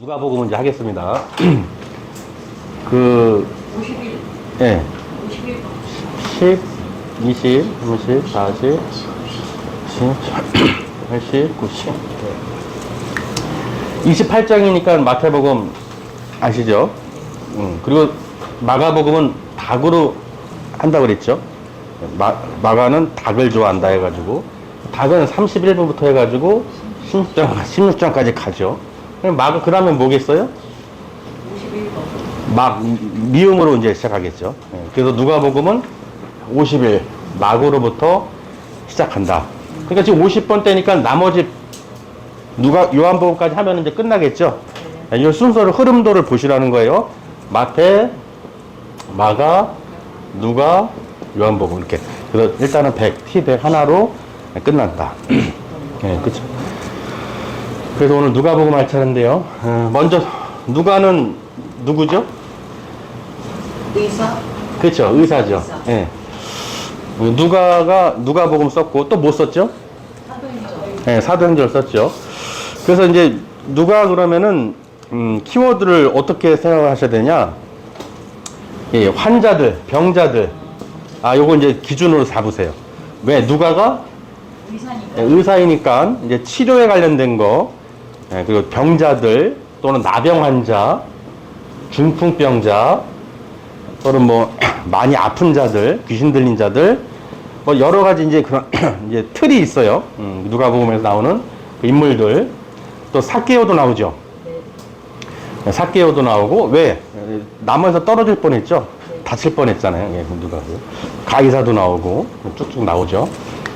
누가복음 이제 하겠습니다. 그 51. 예. 51. 10, 20, 30, 40, 80, 90. 28장이니까 마태복음 아시죠? 그리고 마가복음은 닭으로 한다고 그랬죠? 마가는 닭을 좋아한다 해가지고, 닭은 31부부터 해가지고 16장까지 가죠. 마가, 그 다음에 뭐겠어요? 51번. 미음으로 이제 시작하겠죠. 그래서 누가복음은 50일, 막으로부터 시작한다. 그러니까 지금 50번 때니까 나머지 요한복음까지 하면 이제 끝나겠죠. 이 순서를, 흐름도를 보시라는 거예요. 마태, 마가, 누가, 요한복음 이렇게. 그래서 일단은 100, T100 하나로 끝난다. 네, 그쵸. 그래서 오늘 누가복음 할 차례인데요. 먼저 누가는 누구죠? 의사. 그렇죠, 의사죠. 의사. 예. 누가복음 썼고 또 뭐 썼죠? 사도행전. 예, 사도행전 썼죠. 그래서 이제 누가 그러면은 키워드를 어떻게 생각하셔야 되냐? 예, 환자들, 병자들. 요거 이제 기준으로 잡으세요. 왜? 누가가 의사니까. 의사이니까 이제 치료에 관련된 거, 그리고 병자들 또는 나병 환자, 중풍병자, 또는 뭐 많이 아픈 자들, 귀신 들린 자들, 뭐 여러 가지 이제 그런 이제 틀이 있어요. 누가복음에서 나오는 그 인물들. 또 삭개오도 나오죠. 네. 삭개오도 나오고, 왜? 나무에서 떨어질 뻔했죠. 네. 다칠 뻔했잖아요. 예, 누가 가이사도 나오고 쭉쭉 나오죠.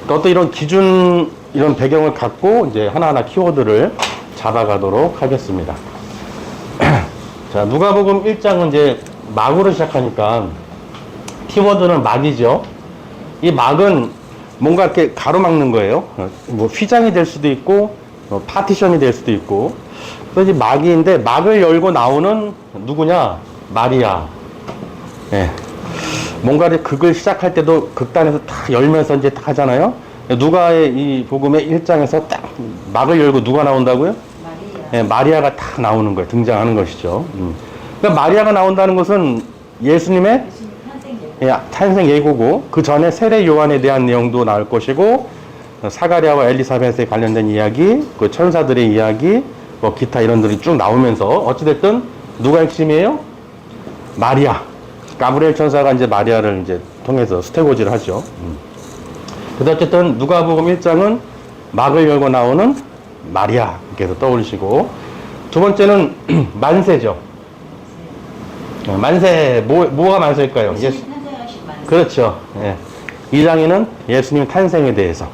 또 이런 기준, 이런 배경을 갖고 이제 하나하나 키워드를 잡아가도록 하겠습니다. 자, 누가복음 1장은 이제 막으로 시작하니까 키워드는 막이죠. 이 막은 뭔가 이렇게 가로막는 거예요. 뭐 휘장이 될 수도 있고, 파티션이 될 수도 있고. 그래서 이 막이인데, 막을 열고 나오는 누구냐? 마리아. 예. 뭔가를 극을 시작할 때도 극단에서 딱 열면서 이제 딱 하잖아요. 누가의 이 복음의 1장에서 딱 막을 열고 누가 나온다고요? 마리아. 예, 마리아가 딱 나오는 거예요. 등장하는 것이죠. 그러니까 마리아가 나온다는 것은 예수님의 예수님 탄생 예고. 탄생 예고고, 그 전에 세례 요한에 대한 내용도 나올 것이고, 사가랴와 엘리사벳에 관련된 이야기, 그 천사들의 이야기, 뭐 기타 이런들이 쭉 나오면서 어찌됐든 누가 핵심이에요? 마리아. 가브리엘 천사가 이제 마리아를 이제 통해서 스테고지를 하죠. 그래서 어쨌든 누가복음 1장은 막을 열고 나오는 마리아 이렇게 해서 떠올리시고, 두 번째는 만세죠. 만세, 뭐가 만세일까요? 예수님 탄생하신 만세. 그렇죠. 예. 2장에는 예수님 탄생에 대해서,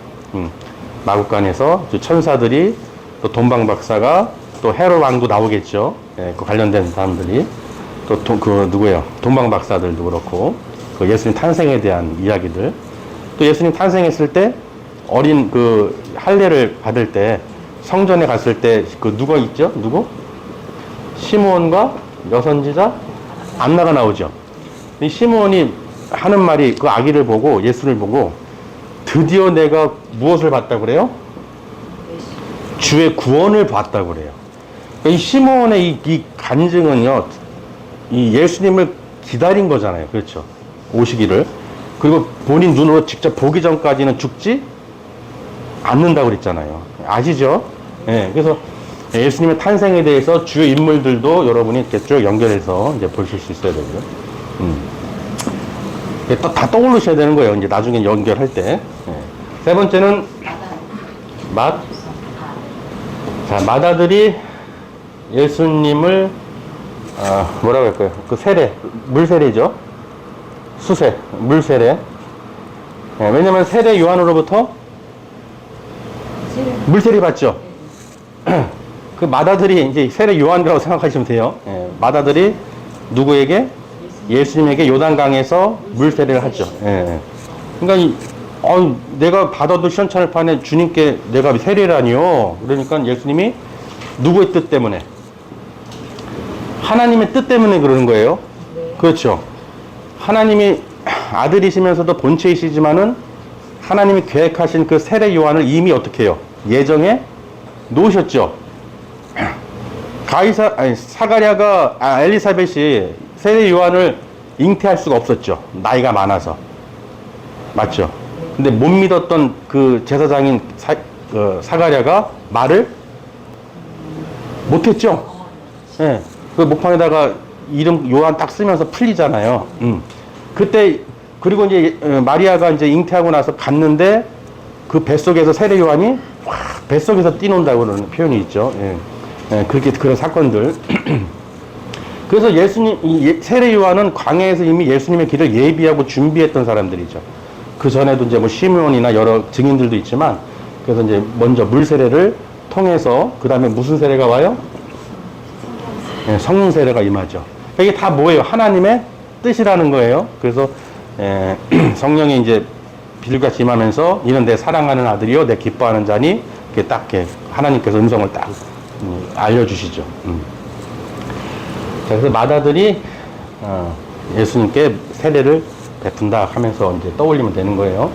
마국간에서 천사들이, 또 돈방박사가, 또 헤롯 왕도 나오겠죠. 예, 그 관련된 사람들이. 또 누구예요? 돈방박사들도 그렇고, 그 예수님 탄생에 대한 이야기들. 또 예수님 탄생했을 때, 어린 그 할례를 받을 때, 성전에 갔을 때, 그 누가 있죠? 누구? 시므온과 여선지자 안나가 나오죠. 이 시므온이 하는 말이, 그 아기를 보고, 예수를 보고, 드디어 내가 무엇을 봤다고 그래요? 주의 구원을 봤다고 그래요. 이 시므온의 이 간증은요, 이 예수님을 기다린 거잖아요. 그렇죠. 오시기를. 그리고 본인 눈으로 직접 보기 전까지는 죽지 않는다고 그랬잖아요. 아시죠? 예. 그래서 예수님의 탄생에 대해서 주요 인물들도 여러분이 이렇게 쭉 연결해서 이제 보실 수 있어야 되고요. 또 다 떠올리셔야 되는 거예요. 이제 나중에 연결할 때. 예. 세 번째는 자, 마다들이 예수님을 뭐라고 할까요? 그 세례, 물세례죠. 수세, 물세례. 예, 왜냐면 세례 요한으로부터 물세례 받죠. 그 마다들이 이제 세례 요한이라고 생각하시면 돼요. 예, 마다들이 누구에게? 예수님에게 요단강에서 물세례를 하죠. 예. 그러니까 내가 받아도 시원찮을 판에 주님께 내가 세례라니요. 그러니까 예수님이 누구의 뜻 때문에? 하나님의 뜻 때문에 그러는 거예요. 네. 그렇죠. 하나님이 아들이시면서도 본체이시지만은 하나님이 계획하신 그 세례 요한을 이미 어떻게 해요? 예정에 놓으셨죠. 사가랴가, 엘리사벳이 세례 요한을 잉태할 수가 없었죠. 나이가 많아서. 맞죠? 근데 못 믿었던 그 제사장인 사가랴가 말을 못했죠. 예. 그 목판에다가 이름 요한 딱 쓰면서 풀리잖아요. 그때, 그리고 이제 마리아가 이제 잉태하고 나서 갔는데 그 뱃속에서 세례 요한이 확 뱃속에서 뛰논다고 그러는 표현이 있죠. 예. 예, 그렇게 그런 사건들. 그래서 세례 요한은 광야에서 이미 예수님의 길을 예비하고 준비했던 사람들이죠. 그 전에도 이제 뭐 시므온이나 여러 증인들도 있지만, 그래서 이제 먼저 물 세례를 통해서 그 다음에 무슨 세례가 와요? 예, 성령 세례가 임하죠. 이게 다 뭐예요? 하나님의 뜻이라는 거예요. 그래서 성령이 이제 비둘기같이 임하면서 이는 내 사랑하는 아들이요 내 기뻐하는 자니, 이렇게 딱 이렇게 하나님께서 음성을 딱 알려주시죠. 자, 그래서 마다들이 예수님께 세례를 베푼다 하면서 이제 떠올리면 되는 거예요.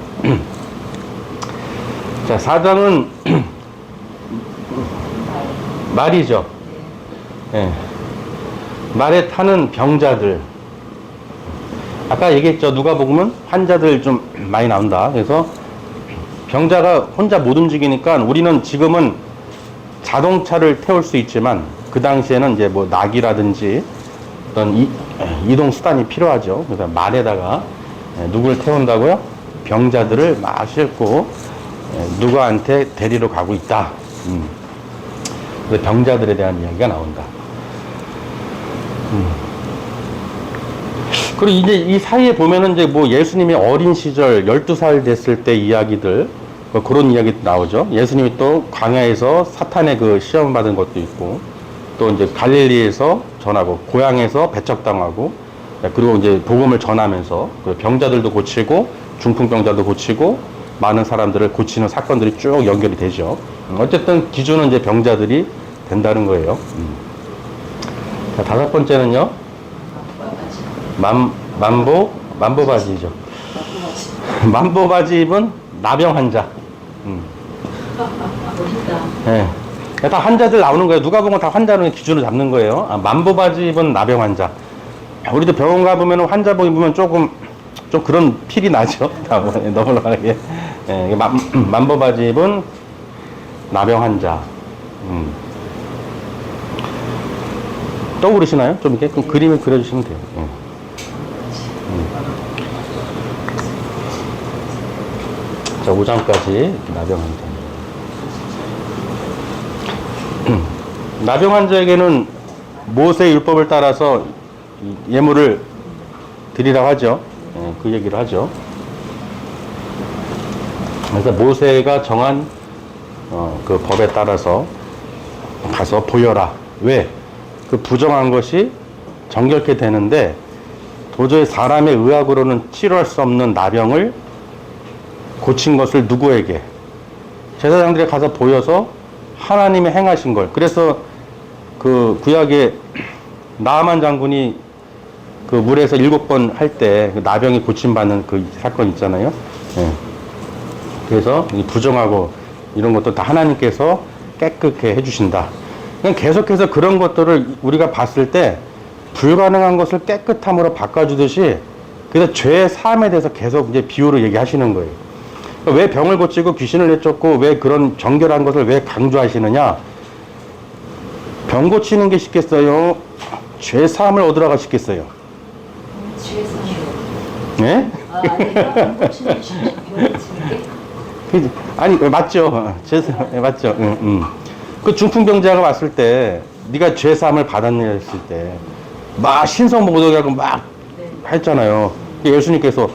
자, 4장은 말이죠. 예. 말에 타는 병자들. 아까 얘기했죠. 누가복음은 환자들 좀 많이 나온다. 그래서 병자가 혼자 못 움직이니까 우리는 지금은 자동차를 태울 수 있지만 그 당시에는 이제 뭐 낙이라든지 어떤 이동 수단이 필요하죠. 그래서 말에다가 누구를 태운다고요? 병자들을 막 싣고 누구한테 데리러 가고 있다. 그래서 병자들에 대한 이야기가 나온다. 그리고 이제 이 사이에 보면은 이제 뭐 예수님이 어린 시절 12살 됐을 때 이야기들, 뭐 그런 이야기 나오죠. 예수님이 또 광야에서 사탄의 그 시험 받은 것도 있고, 또 이제 갈릴리에서 전하고, 고향에서 배척당하고, 그리고 이제 복음을 전하면서 그 병자들도 고치고, 중풍병자도 고치고, 많은 사람들을 고치는 사건들이 쭉 연결이 되죠. 어쨌든 기준은 이제 병자들이 된다는 거예요. 자, 5번째는요. 만보바지죠. 만보바지 입은 나병 환자. 예. 다 환자들 나오는 거예요. 누가 보면 다 환자는 기준을 잡는 거예요. 만보바지 입은 나병 환자. 우리도 병원 가보면 환자복 입으면 좀 그런 필이 나죠. 너무나게. 예. 만보바지 입은 나병 환자. 떠오르시나요? 좀 이렇게 그림을 그려주시면 돼요. 예. 자, 5장까지 나병 환자. 나병 환자에게는 모세의 율법을 따라서 예물을 드리라고 하죠. 예, 그 얘기를 하죠. 그래서 모세가 정한 그 법에 따라서 가서 보여라. 왜? 그 부정한 것이 정결케 되는데 도저히 사람의 의학으로는 치료할 수 없는 나병을 고친 것을 누구에게? 제사장들이 가서 보여서 하나님이 행하신 걸. 그래서 그 구약에 나아만 장군이 그 물에서 7번 할 때 나병이 고침받는 그 사건 있잖아요. 예. 그래서 부정하고 이런 것도 다 하나님께서 깨끗게 해주신다. 그냥 계속해서 그런 것들을 우리가 봤을 때 불가능한 것을 깨끗함으로 바꿔주듯이, 그래서 죄의 사함에 대해서 계속 이제 비유로 얘기하시는 거예요. 왜 병을 고치고 귀신을 내쫓고 왜 그런 정결한 것을 왜 강조하시느냐? 병 고치는 게 쉽겠어요? 죄 사함을 얻으러가 쉽겠어요? 죄 사함. 네? 아니요. 고치는 게 쉽죠. 병 고치는 게. 아니, 맞죠. 맞죠. 그 중풍병자가 왔을 때, 네가 죄 사함을 받았냐 했을 때, 막 신성모독하고 막 했잖아요. 예수님께서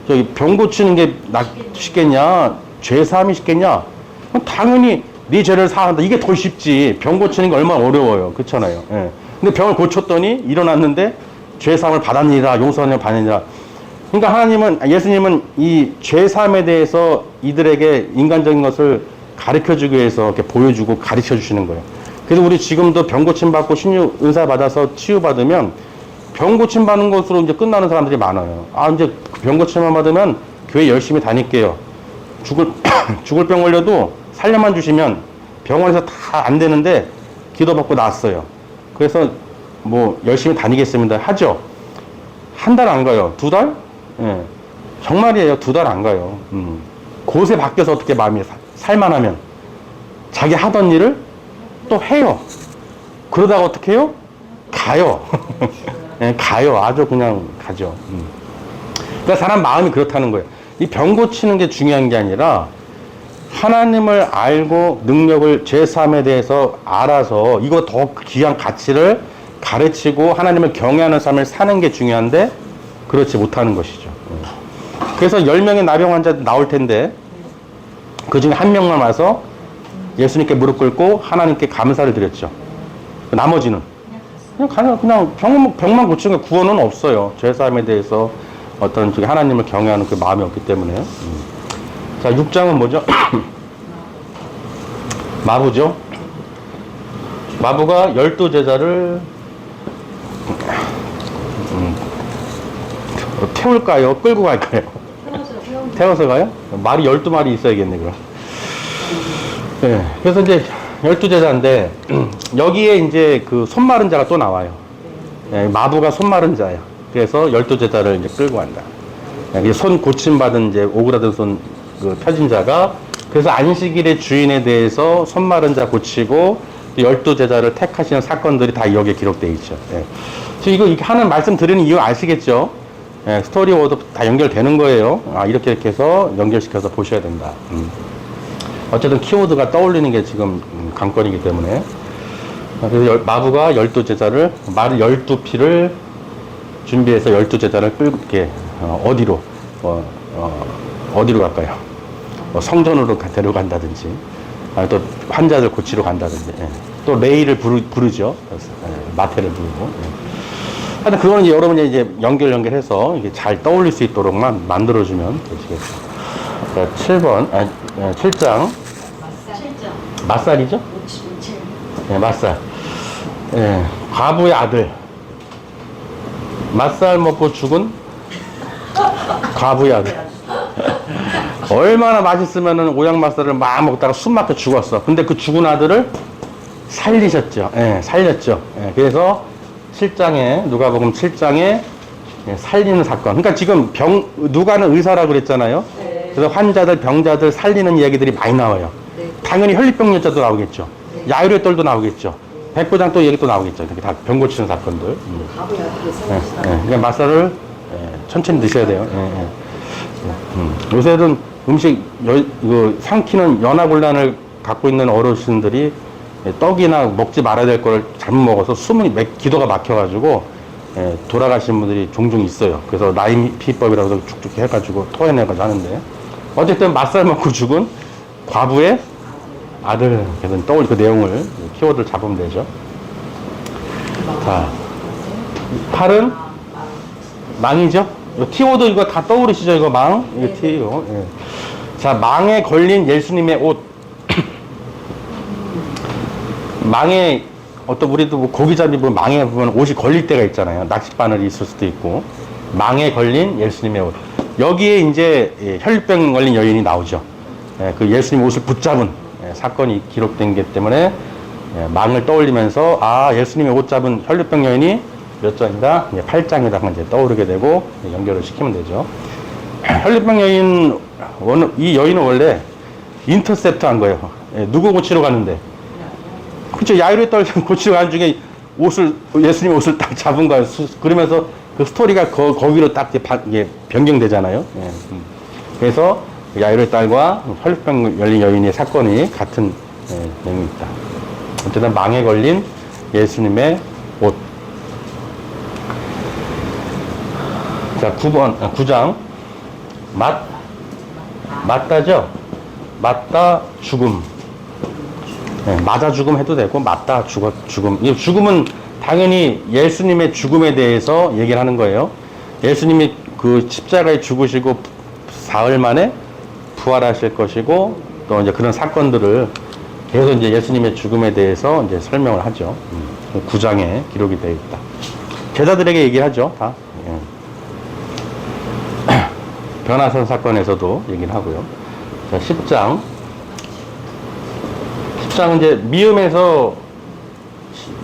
저기 병 고치는 게 쉽겠냐? 죄 사함이 쉽겠냐? 그럼 당연히 네 죄를 사한다. 이게 더 쉽지. 병 고치는 게 얼마나 어려워요. 그렇잖아요. 예. 근데 병을 고쳤더니 일어났는데 죄 사함을 받았느니라, 용서를 받느니라. 그러니까 하나님은, 예수님은 이 죄 사함에 대해서 이들에게 인간적인 것을 가르쳐 주기 위해서 이렇게 보여주고 가르쳐 주시는 거예요. 그래서 우리 지금도 병 고침 받고 신유 은사 받아서 치유 받으면 병 고침 받는 것으로 이제 끝나는 사람들이 많아요. 이제 병 고침만 받으면 교회 열심히 다닐게요. 죽을 병 걸려도 살려만 주시면 병원에서 다 안 되는데 기도받고 나왔어요. 그래서 뭐 열심히 다니겠습니다. 하죠. 한 달 안 가요. 두 달? 예. 정말이에요. 두 달 안 가요. 곳에 바뀌어서 어떻게 마음이 살만하면 자기 하던 일을 또 해요. 그러다가 어떻게 해요? 가요. 예, 가요. 아주 그냥 가죠. 그러니까 사람 마음이 그렇다는 거예요. 이 병 고치는 게 중요한 게 아니라 하나님을 알고 능력을 제3에 대해서 알아서 이거 더 귀한 가치를 가르치고 하나님을 경외하는 삶을 사는 게 중요한데 그렇지 못하는 것이죠. 그래서 10명의 나병 환자 나올 텐데 그 중에 한 명만 와서 예수님께 무릎 꿇고 하나님께 감사를 드렸죠. 나머지는 그냥 병만 고치는 게 구원은 없어요. 제3에 대해서 어떤 하나님을 경외하는 그 마음이 없기 때문에. 자, 6장은 뭐죠? 마부죠. 마부가 12제자를 태울까요? 끌고 갈까요? 태워서 가요? 말이 12마리 있어야겠네, 그럼. 네, 그래서 이제 12제자인데, 여기에 이제 그 손마른 자가 또 나와요. 네, 마부가 손마른 자예요. 그래서 12제자를 이제 끌고 간다. 네, 손 고침받은 이제 오그라든 손 그 펴진 자가 그래서 안식일의 주인에 대해서 손마른 자 고치고 12제자를 택하시는 사건들이 다 여기에 기록되어 있죠. 네. 이거 이렇게 하는 말씀 드리는 이유 아시겠죠? 네, 스토리 워드 다 연결되는 거예요. 아, 이렇게 해서 연결시켜서 보셔야 된다. 어쨌든 키워드가 떠올리는 게 지금 관건이기 때문에. 그래서 마부가 12제자를, 말 12피를 준비해서 12제자를 끌고, 이렇게, 어디로 갈까요? 성전으로 데려간다든지, 또 환자들 고치러 간다든지, 예. 또 레이를 부르죠. 마태를 부르고. 예. 하여튼 그거는 이제 여러분이 이제 연결해서 이게 잘 떠올릴 수 있도록만 만들어주면 되시겠어요. 7번, 7장. 맞살이죠? 네, 맞살. 예, 과부의 아들. 맞살 먹고 죽은 과부의 아들. 얼마나 맛있으면은 오양맛살을 막 먹다가 숨 막혀 죽었어. 근데 그 죽은 아들을 살리셨죠. 예, 살렸죠. 예, 그래서 7장에, 누가복음 7장에 살리는 사건. 그러니까 지금 누가는 의사라고 그랬잖아요. 네. 그래서 환자들, 병자들 살리는 이야기들이 많이 나와요. 네. 당연히 혈리병 여자도 나오겠죠. 네. 야유의 떨도 나오겠죠. 백부장 또 얘기 또 나오겠죠. 이렇게 다 병 고치는 사건들. 그러니까 맛살을 천천히 드셔야 돼요. 요새는 음식 이거 삼키는 연하곤란을 갖고 있는 어르신들이 떡이나 먹지 말아야 될 걸 잘못 먹어서 기도가 막혀가지고 돌아가신 분들이 종종 있어요. 그래서 나이 피법이라고 해서 쭉쭉 해가지고 토해내가지고 하는데 어쨌든 맛살 먹고 죽은 과부의 아들. 그래서 떠올 그 내용을 키워드를 잡으면 되죠. 자, 8은 망이죠. 키워드 이거 다 떠오르시죠? 이거 망? 이거 티요. 예. 자, 망에 걸린 예수님의 옷. 망에 우리도 뭐 고기잡이 보면 망에 보면 옷이 걸릴 때가 있잖아요. 낚싯바늘이 있을 수도 있고. 망에 걸린 예수님의 옷. 여기에 이제 혈병 걸린 여인이 나오죠. 그 예수님 옷을 붙잡은 사건이 기록된 게 때문에 망을 떠올리면서 예수님의 옷 잡은 혈병 여인이 몇 장이다? 8장에다가 이제 떠오르게 되고 연결을 시키면 되죠. 혈병 여인, 이 여인은 원래 인터셉트 한 거예요. 누구 고치러 가는데. 그쵸, 야이로의 딸 고치러 가는 중에 예수님 옷을 딱 잡은 거예요. 그러면서 그 스토리가 거기로 딱 변경되잖아요. 그래서 야이로의 딸과 혈병 열린 여인의 사건이 같은 내용이 있다. 어쨌든 망에 걸린 예수님의 옷. 자, 9장. 맞다죠? 맞다, 죽음. 맞아 죽음 해도 되고, 맞다, 죽음. 이 죽음은 당연히 예수님의 죽음에 대해서 얘기를 하는 거예요. 예수님이 그 십자가에 죽으시고 사흘 만에 부활하실 것이고, 또 이제 그런 사건들을 계속 이제 예수님의 죽음에 대해서 이제 설명을 하죠. 9장에 기록이 되어 있다. 제자들에게 얘기를 하죠, 다. 변화선 사건에서도 얘기를 하고요. 자, 10장. 10장은 이제 미음에서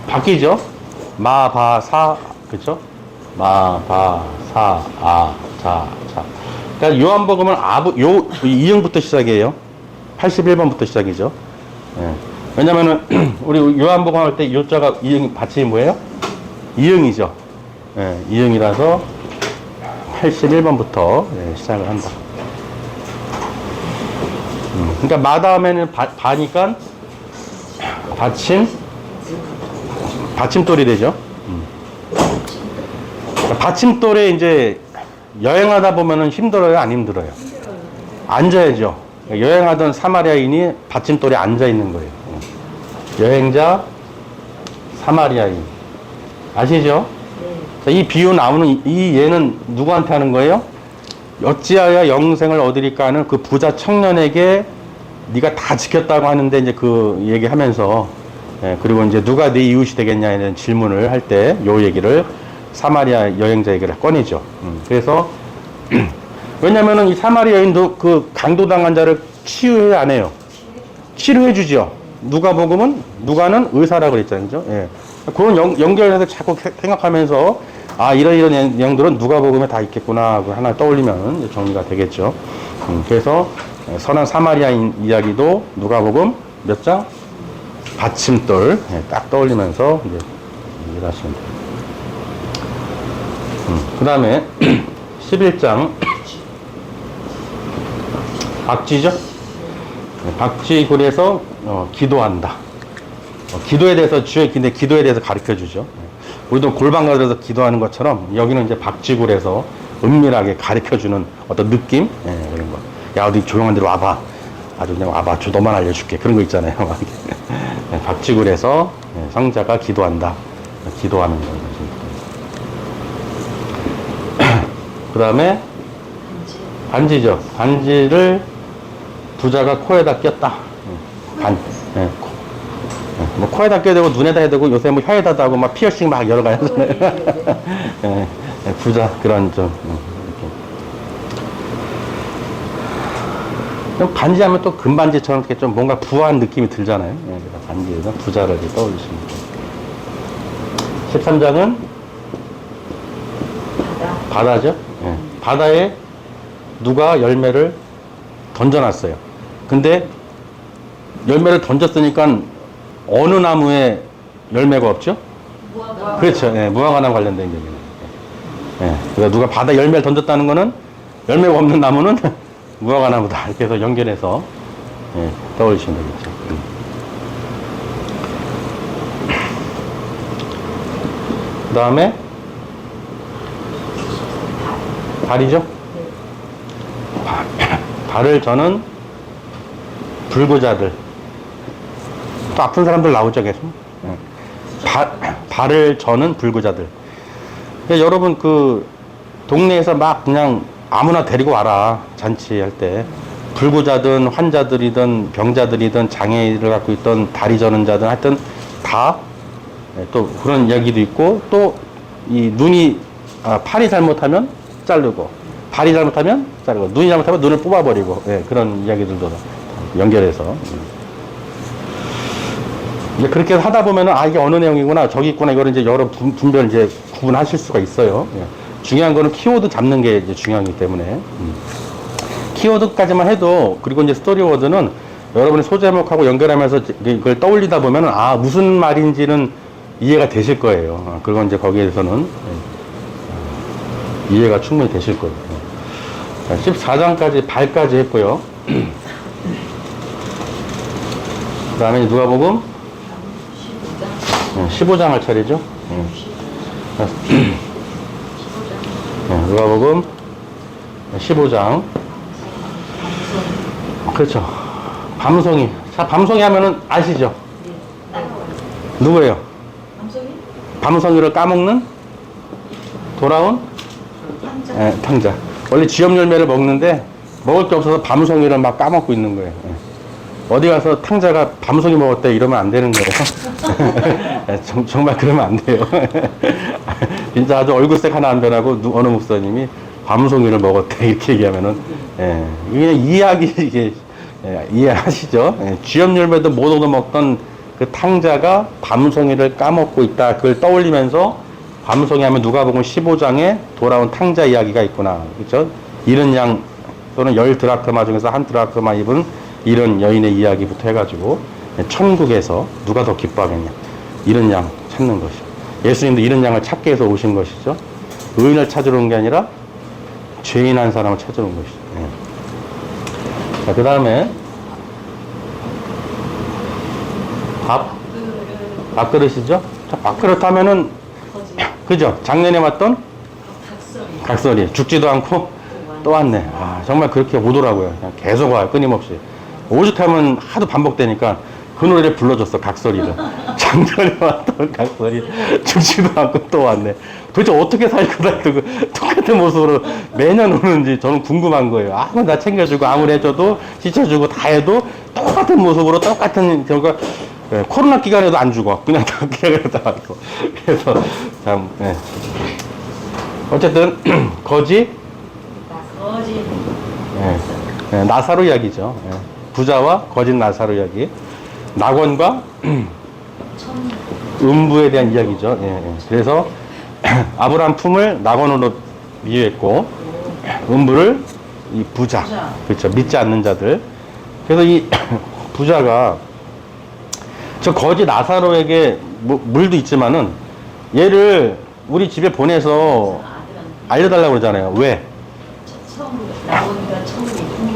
바뀌죠. 마, 바, 사, 그쵸? 마, 바, 사, 아, 자, 자. 그러니까 요한복음은 이응부터 시작이에요. 81번부터 시작이죠. 예. 왜냐면은, 우리 요한복음 할 때 요자가 이응, 받침이 뭐예요? 이응이죠. 예, 이응이라서 81번부터 예, 시작을 한다. 그러니까 마 다음에는 바니까 받침돌이 되죠. 받침돌에 이제 여행하다 보면은 힘들어요, 안 힘들어요? 앉아야죠. 여행하던 사마리아인이 받침돌에 앉아 있는 거예요. 여행자, 사마리아인. 아시죠? 자, 이 비유 나오는 이 예는 누구한테 하는 거예요? 어찌하여 영생을 얻으리까 하는 그 부자 청년에게 네가 다 지켰다고 하는데 이제 그 얘기하면서 예, 그리고 이제 누가 네 이웃이 되겠냐 이런 질문을 할 때 요 얘기를 사마리아 여행자 얘기를 꺼내죠. 그래서 왜냐면은 이 사마리아 여인도 그 강도당한 자를 치유해 안 해요? 치료해 주죠. 누가는 의사라고 그랬잖아요. 그죠? 예. 그런 연결해서 자꾸 생각하면서 아, 이런 내용들은 누가복음에 다 있겠구나 하고 하나 떠올리면 정리가 되겠죠. 그래서 선한 사마리아인 이야기도 누가복음 몇 장? 받침돌 딱 떠올리면서 이제 얘기를 하시면 돼요. 그 다음에 11장 박쥐죠? 박쥐굴에서 기도한다. 기도에 대해서 주의 기도에 대해서 가르쳐 주죠. 우리도 골방 가서 기도하는 것처럼 여기는 이제 박쥐굴에서 은밀하게 가르쳐 주는 어떤 느낌 그런 거. 야, 어디 조용한 데로 와봐. 아주 그냥 와봐. 너만 알려줄게. 그런 거 있잖아요. 박쥐굴에서 성자가 기도한다. 기도하는 거. 그 다음에 반지죠. 반지를 부자가 코에다 꼈다. 뭐 코에다 껴야 되고 눈에다 해야 되고 요새 뭐 혀에다도 하고 막 피어싱 막 여러 가지 하잖아요. 부자 그런 좀 이렇게. 반지하면 또 금반지처럼 이렇게 좀 뭔가 부한 느낌이 들잖아요. 그래서 반지에서 부자를 떠올리시면 돼요. 13장은 바다죠. 바다에 누가 열매를 던져놨어요. 근데 열매를 던졌으니까 어느 나무에 열매가 없죠? 무화과. 그렇죠. 무화과나무 관련된 얘기는. 그래서 누가 바다 열매를 던졌다는 거는 열매가 없는 나무는 무화과나무다. 이렇게 해서 연결해서 떠올리시면 되겠죠. 그 다음에 발이죠? 발을 저는 불구자들. 또 아픈 사람들 나오죠, 계속. 발을 저는 불구자들. 그러니까 여러분, 그, 동네에서 막 그냥 아무나 데리고 와라. 잔치할 때. 불구자든, 환자들이든, 병자들이든, 장애를 갖고 있던 다리 저는 자든 하여튼 다 또 그런 이야기도 있고, 또 이 눈이, 팔이 잘못하면 자르고, 발이 잘못하면 자르고, 눈이 잘못하면 눈을 뽑아버리고, 그런 이야기들도 연결해서. 이제 그렇게 하다 보면은, 이게 어느 내용이구나, 저기 있구나, 이거를 이제 여러 분별 이제 구분하실 수가 있어요. 중요한 거는 키워드 잡는 게 이제 중요하기 때문에. 키워드까지만 해도, 그리고 이제 스토리워드는 여러분이 소제목하고 연결하면서 이걸 떠올리다 보면은, 무슨 말인지는 이해가 되실 거예요. 그건 이제 거기에서는 이해가 충분히 되실 거예요. 14장까지 발까지 했고요. 그 다음에 누가복음 15장을 차리죠. 누가복음 15장. 그렇죠. 밤송이. 자, 밤송이 하면은 아시죠? 누구예요? 밤송이를 까먹는 돌아온 탕자. 원래 쥐염 열매를 먹는데 먹을 게 없어서 밤송이를 막 까먹고 있는 거예요. 어디 가서 탕자가 밤송이 먹었대 이러면 안 되는 거예요. 정말 그러면 안 돼요. 진짜 아주 얼굴색 하나 안 변하고 어느 목사님이 밤송이를 먹었대 이렇게 얘기하면은 이게 이해하기 이게 이해하시죠? 쥐염 열매도 못 얻어먹던 그 탕자가 밤송이를 까먹고 있다. 그걸 떠올리면서 밤송이 하면 누가복음 15장에 돌아온 탕자 이야기가 있구나. 그렇죠? 잃은 양 또는 10드라크마 중에서 한 드라크마 입은 잃은 여인의 이야기부터 해가지고 천국에서 누가 더 기뻐하겠냐. 잃은 양 찾는 것이죠. 예수님도 잃은 양을 찾기 위해서 오신 것이죠. 의인을 찾으러 온 게 아니라 죄인 한 사람을 찾으러 온 것이죠. 예. 자, 그 다음에 밥그릇이죠. 자, 밥그릇 하면은 그죠? 작년에 왔던 각설이 죽지도 않고 또 왔네. 아, 정말 그렇게 오더라고요. 그냥 계속 와요. 끊임없이. 오죽하면 하도 반복되니까 그 노래를 불러줬어. 각설이를. 작년에 왔던 각설이 죽지도 않고 또 왔네. 도대체 어떻게 살 거다 해도 똑같은 모습으로 매년 오는지 저는 궁금한 거예요. 아무 나 챙겨주고 아무리 해줘도 씻어주고 다 해도 똑같은 모습으로 똑같은 결과. 예, 코로나 기간에도 안 죽어. 그냥 다 기간에도 다 왔어. 그래서 참 예. 어쨌든 거지 예, 나사로 이야기죠. 예. 부자와 거짓 나사로 이야기. 낙원과 음부에 대한 이야기죠. 예, 예. 그래서 아브라함 품을 낙원으로 비유했고 음부를 이 부자. 그렇죠. 믿지 않는 자들. 그래서 이 부자가 저 거지 나사로에게 물도 있지만은 얘를 우리 집에 보내서 알려달라고 그러잖아요. 왜?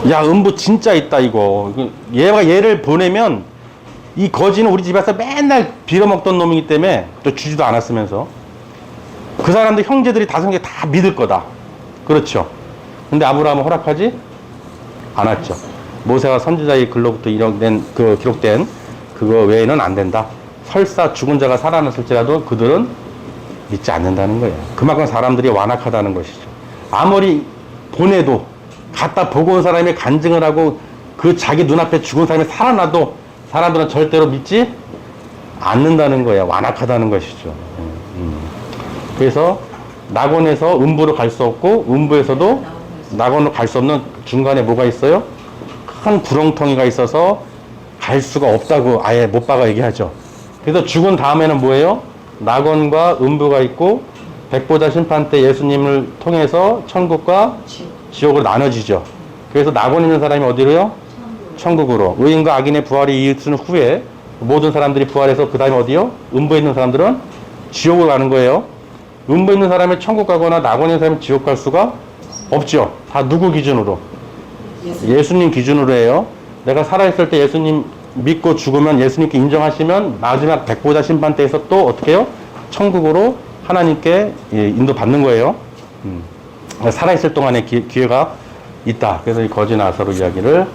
야, 음부 진짜 있다 이거. 얘를 보내면 이 거지는 우리 집에서 맨날 빌어먹던 놈이기 때문에 또 주지도 않았으면서 그 사람들 형제들이 다섯 개 다 믿을 거다. 그렇죠. 근데 아브라함은 허락하지 않았죠. 모세와 선지자의 글로부터 기록된 그거 외에는 안 된다. 설사 죽은 자가 살아났을지라도 그들은 믿지 않는다는 거예요. 그만큼 사람들이 완악하다는 것이죠. 아무리 보내도 갖다 보고 온 사람이 간증을 하고 그 자기 눈앞에 죽은 사람이 살아나도 사람들은 절대로 믿지 않는다는 거예요. 완악하다는 것이죠. 그래서 낙원에서 음부로 갈 수 없고 음부에서도 낙원으로 갈 수 없는 중간에 뭐가 있어요? 큰 구렁텅이가 있어서 갈 수가 없다고 아예 못 박아 얘기하죠. 그래서 죽은 다음에는 뭐예요? 낙원과 음부가 있고 백보자 심판 때 예수님을 통해서 천국과 지옥으로 나눠지죠. 그래서 낙원에 있는 사람이 어디로요? 천국으로. 의인과 악인의 부활이 이르는 후에 모든 사람들이 부활해서 그 다음에 어디요? 음부에 있는 사람들은 지옥으로 가는 거예요. 음부에 있는 사람이 천국 가거나 낙원에 있는 사람이 지옥 갈 수가 없죠. 다 누구 기준으로? 예수님 기준으로 해요. 내가 살아있을 때 예수님 믿고 죽으면 예수님께 인정하시면 마지막 백보자 심판 때에서 또 어떻게 해요? 천국으로 하나님께 인도받는 거예요. 살아있을 동안에 기회가 있다. 그래서 이 거지 나사로 이야기를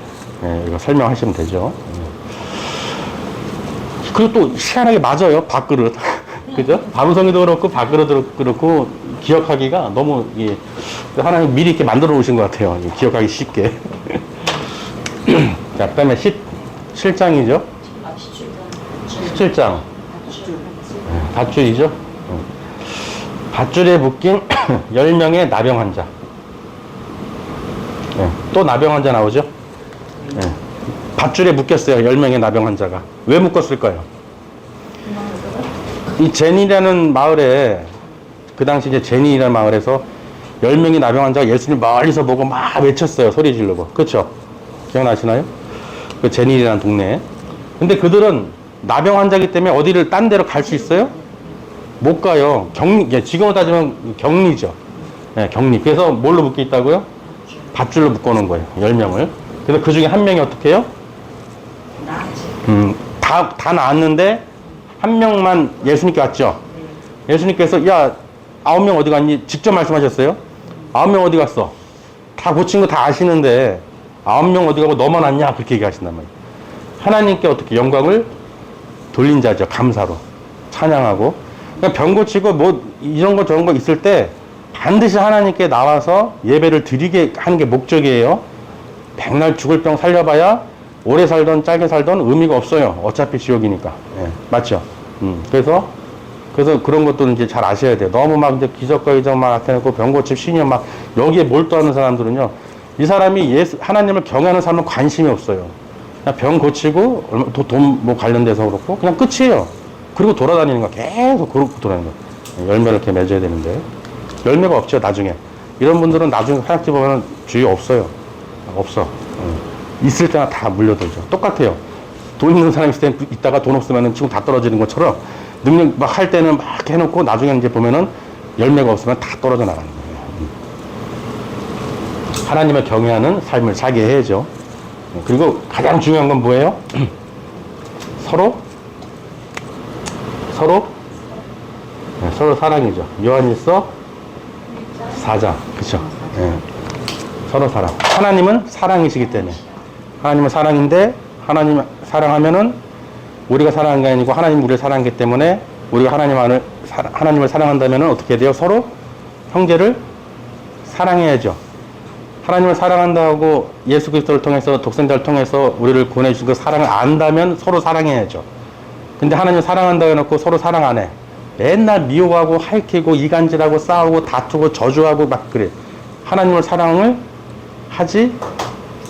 이거 설명하시면 되죠. 그리고 또 희한하게 맞아요. 밥그릇. 그죠? 밤송이도 그렇고 밥그릇도 그렇고 기억하기가 너무 하나님 미리 이렇게 만들어 놓으신 것 같아요. 기억하기 쉽게. 자, 그 다음에 17장이죠. 17장. 밧줄이죠. 밧줄에 묶인 10명의 나병 환자. 또 나병 환자 나오죠. 밧줄에 묶였어요. 10명의 나병 환자가. 왜 묶었을까요? 이 제니라는 마을에, 그 당시 이제 제니라는 마을에서 10명의 나병 환자가 예수님 멀리서 보고 막 외쳤어요. 소리 지르고. 그쵸? 기억나시나요? 그 제니라는 동네에. 근데 그들은 나병 환자이기 때문에 어디를 딴 데로 갈 수 있어요? 못 가요. 지금으로 따지면 격리죠. 격리. 그래서 뭘로 묶여 있다고요? 밧줄로 묶어놓은 거예요. 10명을. 그래서 그 중에 한 명이 어떻게 해요? 다 나았는데 한 명만 예수님께 왔죠. 예수님께서 야 9명 어디 갔니? 직접 말씀하셨어요. 9명 어디 갔어? 다 고친 거 다 아시는데 9명 어디 가고 너만 왔냐? 그렇게 얘기하신단 말이에요. 하나님께 어떻게 영광을 돌린 자죠. 감사로 찬양하고. 그러니까 병 고치고 뭐 이런 거 저런 거 있을 때 반드시 하나님께 나와서 예배를 드리게 하는 게 목적이에요. 백날 죽을 병 살려봐야 오래 살던 짧게 살던 의미가 없어요. 어차피 지옥이니까. 맞죠? 그래서 그런 것들은 이제 잘 아셔야 돼요. 너무 막 이제 기적과 이적 막 나타내고 병고침 신이 막 여기에 몰두하는 사람들은요. 이 사람이 하나님을 경외하는 사람은 관심이 없어요. 그냥 병 고치고 돈 뭐 관련돼서 그렇고 그냥 끝이에요. 그리고 돌아다니는 거 계속 그렇고 돌아다니는 거. 열매를 이렇게 맺어야 되는데 열매가 없죠 나중에. 이런 분들은 나중에 사약지 보면 주의 없어요. 없어. 있을 때나 다 물려들죠. 똑같아요. 돈 있는 사람이 있을 때 있다가 돈 없으면 지금 다 떨어지는 것처럼 능력 막 할 때는 막 해놓고 나중에 이제 보면은 열매가 없으면 다 떨어져 나가는 거예요. 하나님을 경외하는 삶을 살게 해야죠. 그리고 가장 중요한 건 뭐예요? 서로 사랑이죠. 요한일서 4장. 그쵸? 예. 서로 사랑. 하나님은 사랑이시기 때문에. 하나님은 사랑인데, 하나님 사랑하면은, 우리가 사랑한 게 아니고, 하나님 우리를 사랑하기 때문에, 우리가 하나님을 사랑한다면은 어떻게 돼요? 서로 형제를 사랑해야죠. 하나님을 사랑한다고 예수 그리스도를 통해서, 독생자를 통해서 우리를 구원해주신 그 사랑을 안다면 서로 사랑해야죠. 근데 하나님을 사랑한다고 해놓고 서로 사랑 안 해. 맨날 미워하고 할퀴고 이간질하고 싸우고 다투고 저주하고 막 그래. 하나님을 사랑을 하지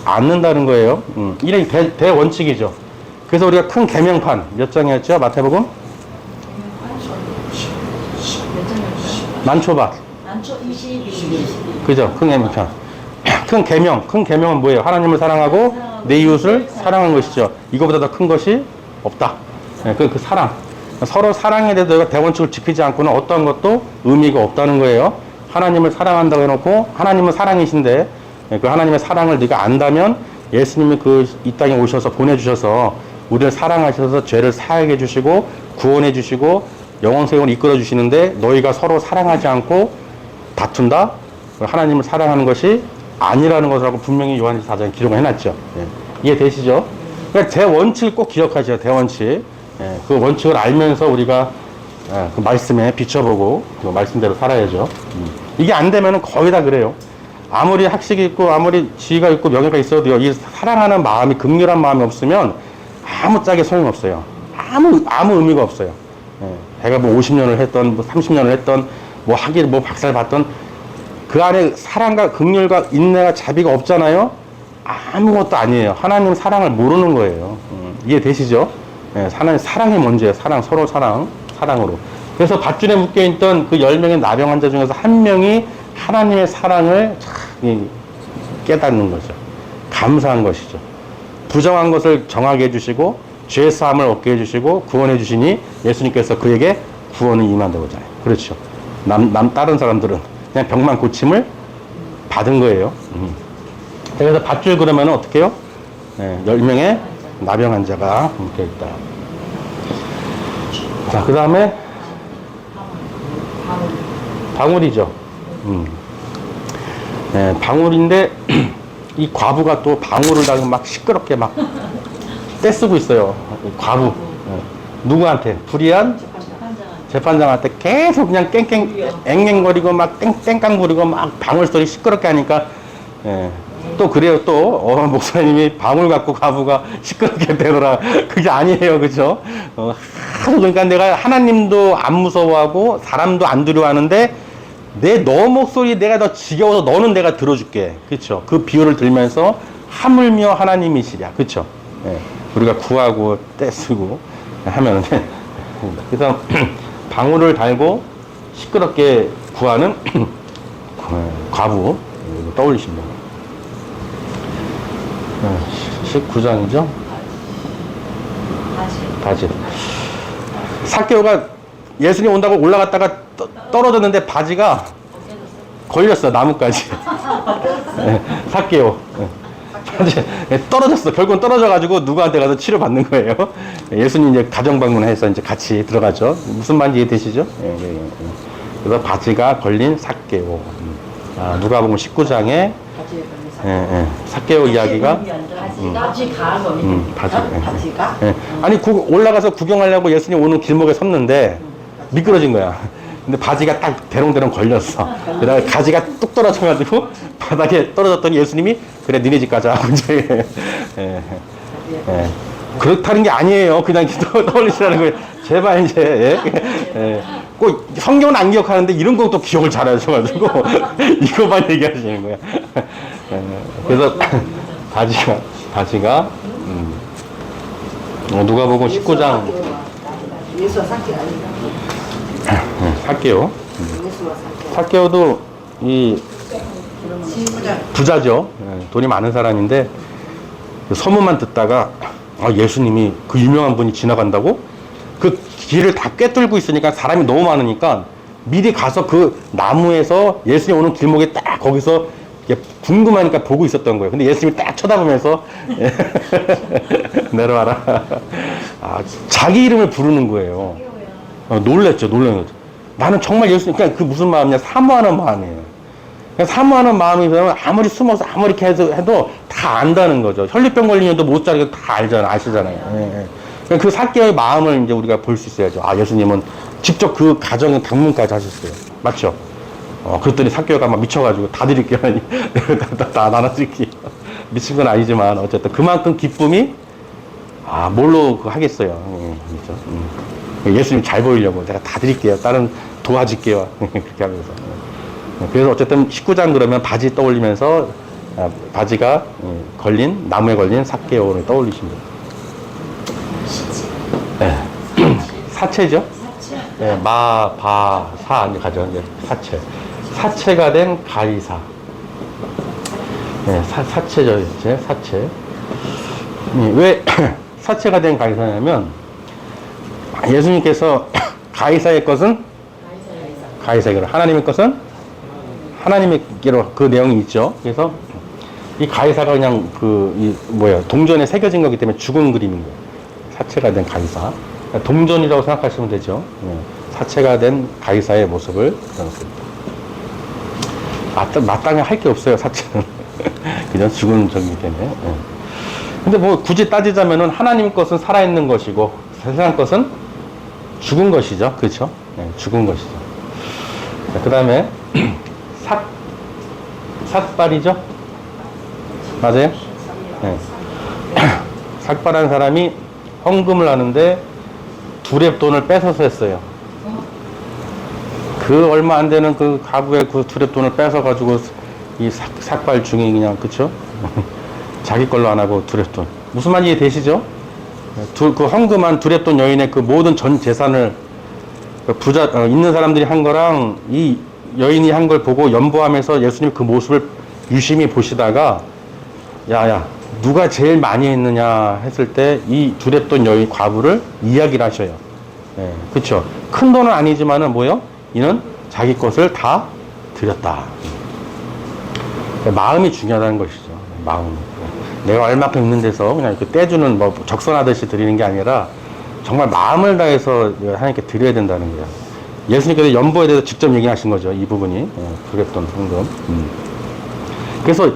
않는다는 거예요. 이게 대원칙이죠. 그래서 우리가 큰 계명판 몇 장이었죠? 마태복음? 만초밭. 난초 22. 그죠? 큰 계명판. 큰 계명은 뭐예요? 하나님을 사랑하고 내 이웃을 사랑하는 것이죠. 이거보다 더 큰 것이 없다. 네, 그 사랑. 서로 사랑에 대해서 너희가 대원칙을 지키지 않고는 어떠한 것도 의미가 없다는 거예요. 하나님을 사랑한다고 해놓고 하나님은 사랑이신데 그 하나님의 사랑을 네가 안다면 예수님이 이 땅에 오셔서 보내주셔서 우리를 사랑하셔서 죄를 사하게 해주시고 구원해 주시고 영원세상을 이끌어 주시는데 너희가 서로 사랑하지 않고 다툰다? 하나님을 사랑하는 것이 아니라는 것을 하고 분명히 요한일서 4장에 기록을 해놨죠. 예. 이해되시죠? 그러니까 대원칙을 꼭 기억하셔요. 대원칙. 예, 그 원칙을 알면서 우리가 그 말씀에 비춰보고 그 말씀대로 살아야죠. 이게 안 되면은 거의 다 그래요. 아무리 학식이 있고 아무리 지위가 있고 명예가 있어도요, 이 사랑하는 마음이 극렬한 마음이 없으면 아무 짝에 소용없어요. 아무 의미가 없어요. 예, 배가 뭐 50년을 했던 뭐 30년을 했던 뭐 학위를 뭐 박사를 받던 그 안에 사랑과 극렬과 인내가 자비가 없잖아요. 아무것도 아니에요. 하나님 사랑을 모르는 거예요. 이해되시죠? 예, 사랑이 먼저예요. 서로 사랑으로. 그래서 밧줄에 묶여있던 그 10명의 나병 환자 중에서 한 명이 하나님의 사랑을 깨닫는 거죠. 감사한 것이죠. 부정한 것을 정하게 해주시고, 죄사함을 얻게 해주시고, 구원해 주시니 예수님께서 그에게 구원을 임한다고 하잖아요. 그렇죠. 다른 사람들은 그냥 병만 고침을 받은 거예요. 그래서 밧줄 그러면 어떻게 해요? 예, 10명의 나병 환자가 묶여 있다. 자, 그 다음에 방울이죠. 예, 방울인데 이 과부가 또 방울을 달고 막 시끄럽게 막 떼쓰고 있어요. 과부. 예. 누구한테? 불의한 재판장한테 계속 그냥 앵앵거리고 막 땡깡 부리고 막 방울 소리 시끄럽게 하니까 예. 또 그래요. 또 목사님이 방울 갖고 과부가 시끄럽게 되더라. 그게 아니에요. 그죠? 하도 그러니까 내가 하나님도 안 무서워하고 사람도 안 두려워하는데 너 목소리 내가 더 지겨워서 너는 내가 들어줄게. 그렇죠? 그 비유를 들면서 하물며 하나님이시랴. 그렇죠? 예. 우리가 구하고 떼쓰고 하면은 그래서 방울을 달고 시끄럽게 구하는 과부 떠올리십니다. 19장이죠? 바지. 삭개오가 예수님 온다고 올라갔다가 떨어졌는데 바지가 걸렸어, 나무까지. 네, 삭개오. 떨어졌어. 결국은 떨어져가지고 누구한테 가서 치료받는 거예요. 예수님 이제 가정방문해서 이제 같이 들어가죠. 무슨 말인지 이해되시죠? 그래서 바지가 걸린 삭개오. 누가복음 19장에 삭개오 이야기가 바지가. 아니 올라가서 구경하려고 예수님 오는 길목에 섰는데 미끄러진 거야. 근데 바지가 딱 대롱대롱 걸렸어. 그다음에 가지가 뚝 떨어져가지고 바닥에 떨어졌더니 예수님이 그래 니네 집 가자. 이제 그렇다는 게 아니에요. 그냥 떠올리시라는 거예요. 제발 이제 꼭 성경은 안 기억하는데 이런 것도 기억을 잘 하셔가지고 이거만 얘기하시는 거야. 그래서 바지가 누가복음 19장 예수와 삭개 아닌가? 삭개오. 예수와 삭개. 삭개오도 이 부자죠. 예, 돈이 많은 사람인데 그 소문만 듣다가 예수님이 그 유명한 분이 지나간다고 그 길을 다 꿰뚫고 있으니까 사람이 너무 많으니까 미리 가서 그 나무에서 예수님 오는 길목에 딱 거기서 궁금하니까 보고 있었던 거예요. 근데 예수님이 딱 쳐다보면서 내려와라. 자기 이름을 부르는 거예요. 놀랬죠. 나는 정말 예수님, 그냥 그 무슨 마음이냐, 사모하는 마음이에요. 그냥 사모하는 마음이면 아무리 숨어서 아무리 해도 다 안다는 거죠. 혈류병 걸린 년도 못 자리고 다 아시잖아요. 예. 그 삭개오의 마음을 이제 우리가 볼 수 있어야죠. 예수님은 직접 그 가정의 방문까지 하셨어요. 맞죠? 그랬더니 삭개오가 막 미쳐가지고 다 드릴게요. 다 나눠드릴게요. 미친 건 아니지만 어쨌든 그만큼 기쁨이 뭘로 하겠어요. 그렇죠? 예수님 잘 보이려고 내가 다 드릴게요. 다른 도와줄게요. 그렇게 하면서. 그래서 어쨌든 19장 그러면 바지 떠올리면서 바지가 걸린 나무에 걸린 삭개오를 떠올리십니다. 네. 사체죠? 네, 마, 바, 사 이제 가죠. 이제 사체. 사체가 된 가이사. 네, 사체죠, 이제 사체. 왜 사체가 된 가이사냐면 예수님께서 가이사의 것은 가이사에게로, 하나님의 것은 하나님에게로 그 내용이 있죠. 그래서 이 가이사가 그냥 동전에 새겨진 거기 때문에 죽은 그림인 거예요. 사체가 된 가이사. 동전이라고 생각하시면 되죠. 사체가 된 가이사의 모습을 그려놓습니다. 마땅히 할 게 없어요, 사체는. 그냥 죽은 적이기 때문에. 근데 뭐 굳이 따지자면은 하나님 것은 살아있는 것이고 세상 것은 죽은 것이죠. 그렇죠? 죽은 것이죠. 그 다음에 삭발이죠? 맞아요? 삭발한 사람이 헌금을 하는데 두렙돈을 뺏어서 했어요. 그 얼마 안 되는 그 가구의 그 두렙돈을 뺏어가지고 이 삭발 중에 그냥, 그쵸? 자기 걸로 안 하고 두렙돈. 무슨 말인지 이해되시죠? 그 헌금한 두렙돈 여인의 그 모든 전 재산을 있는 사람들이 한 거랑 이 여인이 한 걸 보고 연보하면서 예수님 그 모습을 유심히 보시다가 야, 누가 제일 많이 했느냐 했을 때 이 두렙돈 여인 과부를 이야기를 하셔요. 그쵸? 큰 돈은 아니지만은 뭐요? 이는 자기 것을 다 드렸다. 마음이 중요하다는 것이죠. 마음. 내가 얼마큼 있는 데서 그냥 이렇게 떼주는 뭐 적선하듯이 드리는 게 아니라 정말 마음을 다해서 하나님께 드려야 된다는 거예요. 예수님께서 연보에 대해서 직접 얘기하신 거죠. 이 부분이. 두렵던 헌금. 그래서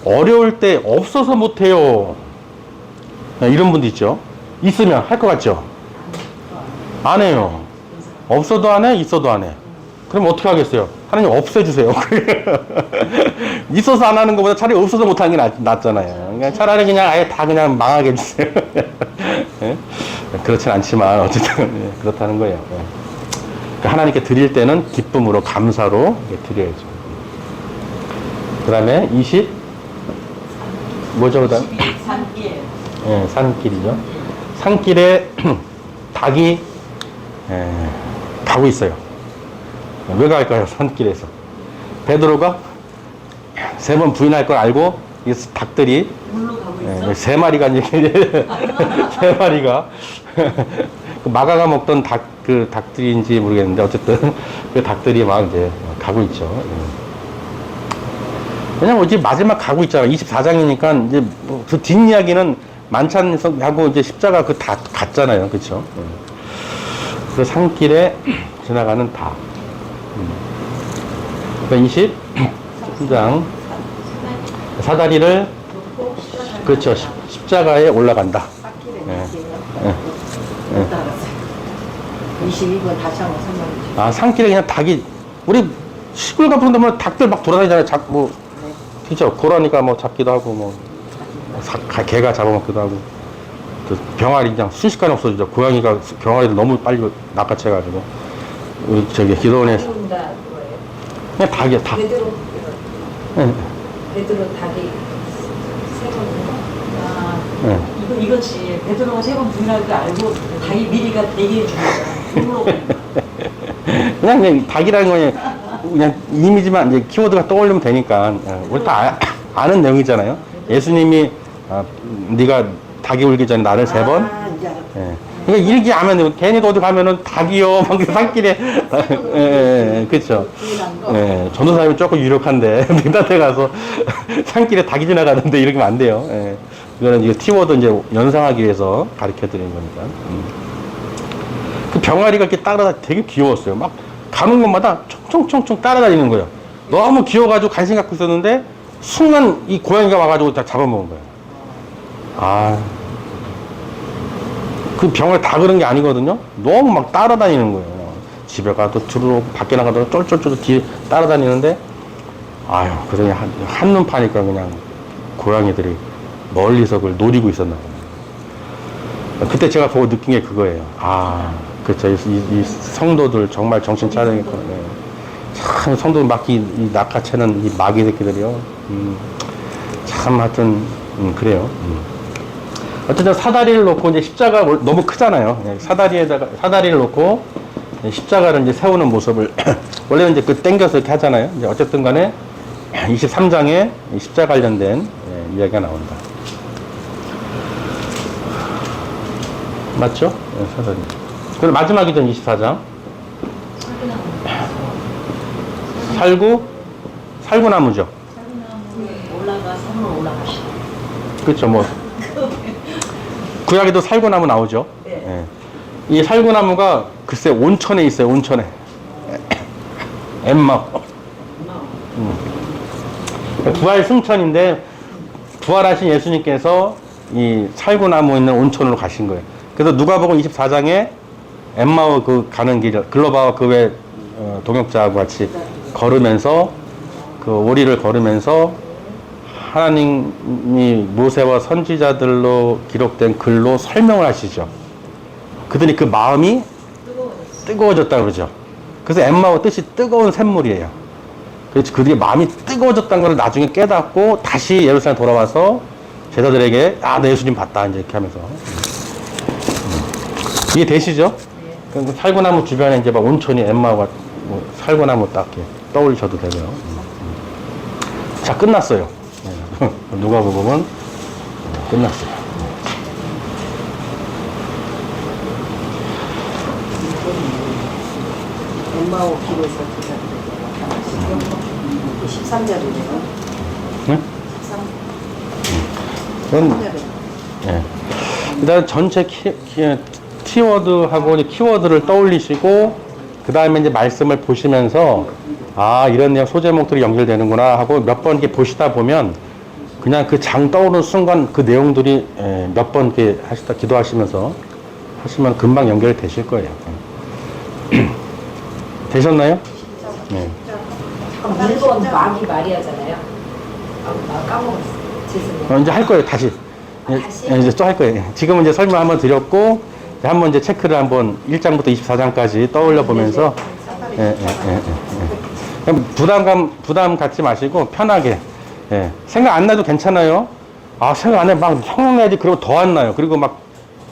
어려울 때 없어서 못해요. 이런 분도 있죠. 있으면 할 것 같죠? 안 해요. 없어도 안 해, 있어도 안 해. 그럼 어떻게 하겠어요? 하나님 없애주세요. 있어서 안 하는 것보다 차라리 없어서 못하는 게 낫잖아요. 그러니까 차라리 그냥 아예 다 그냥 망하게 해주세요. 그렇진 않지만 어쨌든 그렇다는 거예요. 그러니까 하나님께 드릴 때는 기쁨으로 감사로 드려야죠. 그 다음에 20 뭐죠? 그 다음 산길. 산길이죠. 산길에 닭이 가고 있어요. 왜 갈까요? 산길에서 베드로가 3번 부인할 걸 알고 이 닭들이 물로 가고 있어? 3마리가 이제 3마리가 그 마가가 먹던 닭들인지 모르겠는데 어쨌든 그 닭들이 막 이제 가고 있죠. 왜냐면 이제 마지막 가고 있잖아. 24장이니까 이제 그 뒷이야기는 만찬하고 이제 십자가 그 다 갔잖아요. 그쵸? 그 산길에 지나가는 닭. 20장 사다리를 그렇죠. 십자가에 올라간다. 22번 다시 한번 설명해 주세요. 산길에 그냥 닭이 우리 시골 같은 데 보면 닭들 막 돌아다니잖아요. 그렇죠. 고라니가 뭐 잡기도 하고 뭐 개가 잡아먹기도 하고 그 병아리 그냥 순식간에 없어지죠. 고양이가 병아리를 너무 빨리 낚아채가지고 우리 저기 기도원에서 그냥 닭이야 닭. 베드로 닭이 세 번인가? 아, 예. 이거지. 베드로가 세 번 부인할 줄 알고 닭이 미리가 얘기해 주는 거야. 그냥 닭이라는 건 그냥 이미지만 이제 키워드가 떠올리면 되니까 우리 다 아는 내용이잖아요. 예수님이 네가 닭이 울기 전에 나를 세 번. 이제 알았다. 예. 그러니까 일기 안 하면 괜히 어디 가면은 닭이요 막 산길에 그렇죠. 부인한 거. 예, 전도사님이 조금 유력한데 맹단에 가서 산길에 닭이 지나가는데 이러면 안 돼요. 예. 이거는 이거 티워드 이제 연상하기 위해서 가르쳐 드리는 거니까. 그 병아리가 이렇게 따라다 되게 귀여웠어요. 막 가는 곳마다 총총총총 따라다니는 거예요. 너무 귀여워가지고 관심 갖고 있었는데 순간 이 고양이가 와가지고 다 잡아먹은 거예요. 아, 그 병을 다 그런 게 아니거든요. 너무 막 따라다니는 거예요. 집에 가도 들어오고 밖에 나가도 쫄쫄쫄 뒤에 따라다니는데 아유, 그래서 그냥 한눈 파니까 그냥 고양이들이 멀리서 그걸 노리고 있었나 봐요. 그때 제가 보고 느낀 게 그거예요. 아, 그렇죠. 이 성도들 정말 정신 차리겠구나. 네. 참 성도 막이 낚아채는 이 마귀 새끼들이요. 참 하여튼 그래요. 어쨌든 사다리를 놓고 이제 십자가 너무 크잖아요. 네, 사다리를 놓고 십자가를 이제 세우는 모습을 원래는 이제 그 땡겨서 이렇게 하잖아요. 이제 어쨌든 간에 23장에 십자가 관련된 이야기가 나온다. 맞죠? 네, 사다리. 그리고 마지막이던 24장. 살구나무죠. 올라가 산으로 올라가시다. 그렇죠. 뭐 구약에도 살구나무 나오죠. 네. 예. 이 살구나무가 글쎄 온천에 있어요. 온천에. 엠마오. 부활 승천인데 부활하신 예수님께서 이 살구나무 있는 온천으로 가신 거예요. 그래서 누가복음 24장에 엠마오 그 가는 길 글로바와 그 외 동역자하고 같이 걸으면서 그 오리를 걸으면서 하나님이 모세와 선지자들로 기록된 글로 설명을 하시죠. 그들이 그 마음이 뜨거워졌다 그러죠. 그래서 엠마오 뜻이 뜨거운 샘물이에요. 그래서 그들이 마음이 뜨거워졌다는 걸 나중에 깨닫고 다시 예루살렘 돌아와서 제자들에게 나 예수님 봤다 이제 이렇게 하면서 이해 되시죠? 그 살구나무 주변에 이제 막 온천이 엠마오가 뭐 살구나무 딱 이렇게 떠올리셔도 되고요. 자, 끝났어요. 누가복음은 끝났어요. 엠마오 길에서 나타나시고 13절이네요. 응? 13절에. 예. 일단 전체 키워드하고 키워드를 떠올리시고 그 다음에 이제 말씀을 보시면서 아 이런 내용 소제목들이 연결되는구나 하고 몇 번 이렇게 보시다 보면 그냥 그 장 떠오르는 순간 그 내용들이 몇 번 이렇게 하시다 기도하시면서 하시면 금방 연결되실 거예요. 되셨나요? 네. 1번 마귀 마리아잖아요. 아, 까먹었어. 죄송해요. 이제 할 거예요, 다시. 다시? 이제 또 할 거예요. 지금은 이제 설명 한번 드렸고, 한번 이제 체크를 한번 1장부터 24장까지 떠올려 보면서, 부담 갖지 마시고, 편하게. 생각 안 나도 괜찮아요. 아, 생각 안 해. 막 생각나야지. 그리고 더 안 나요. 그리고 막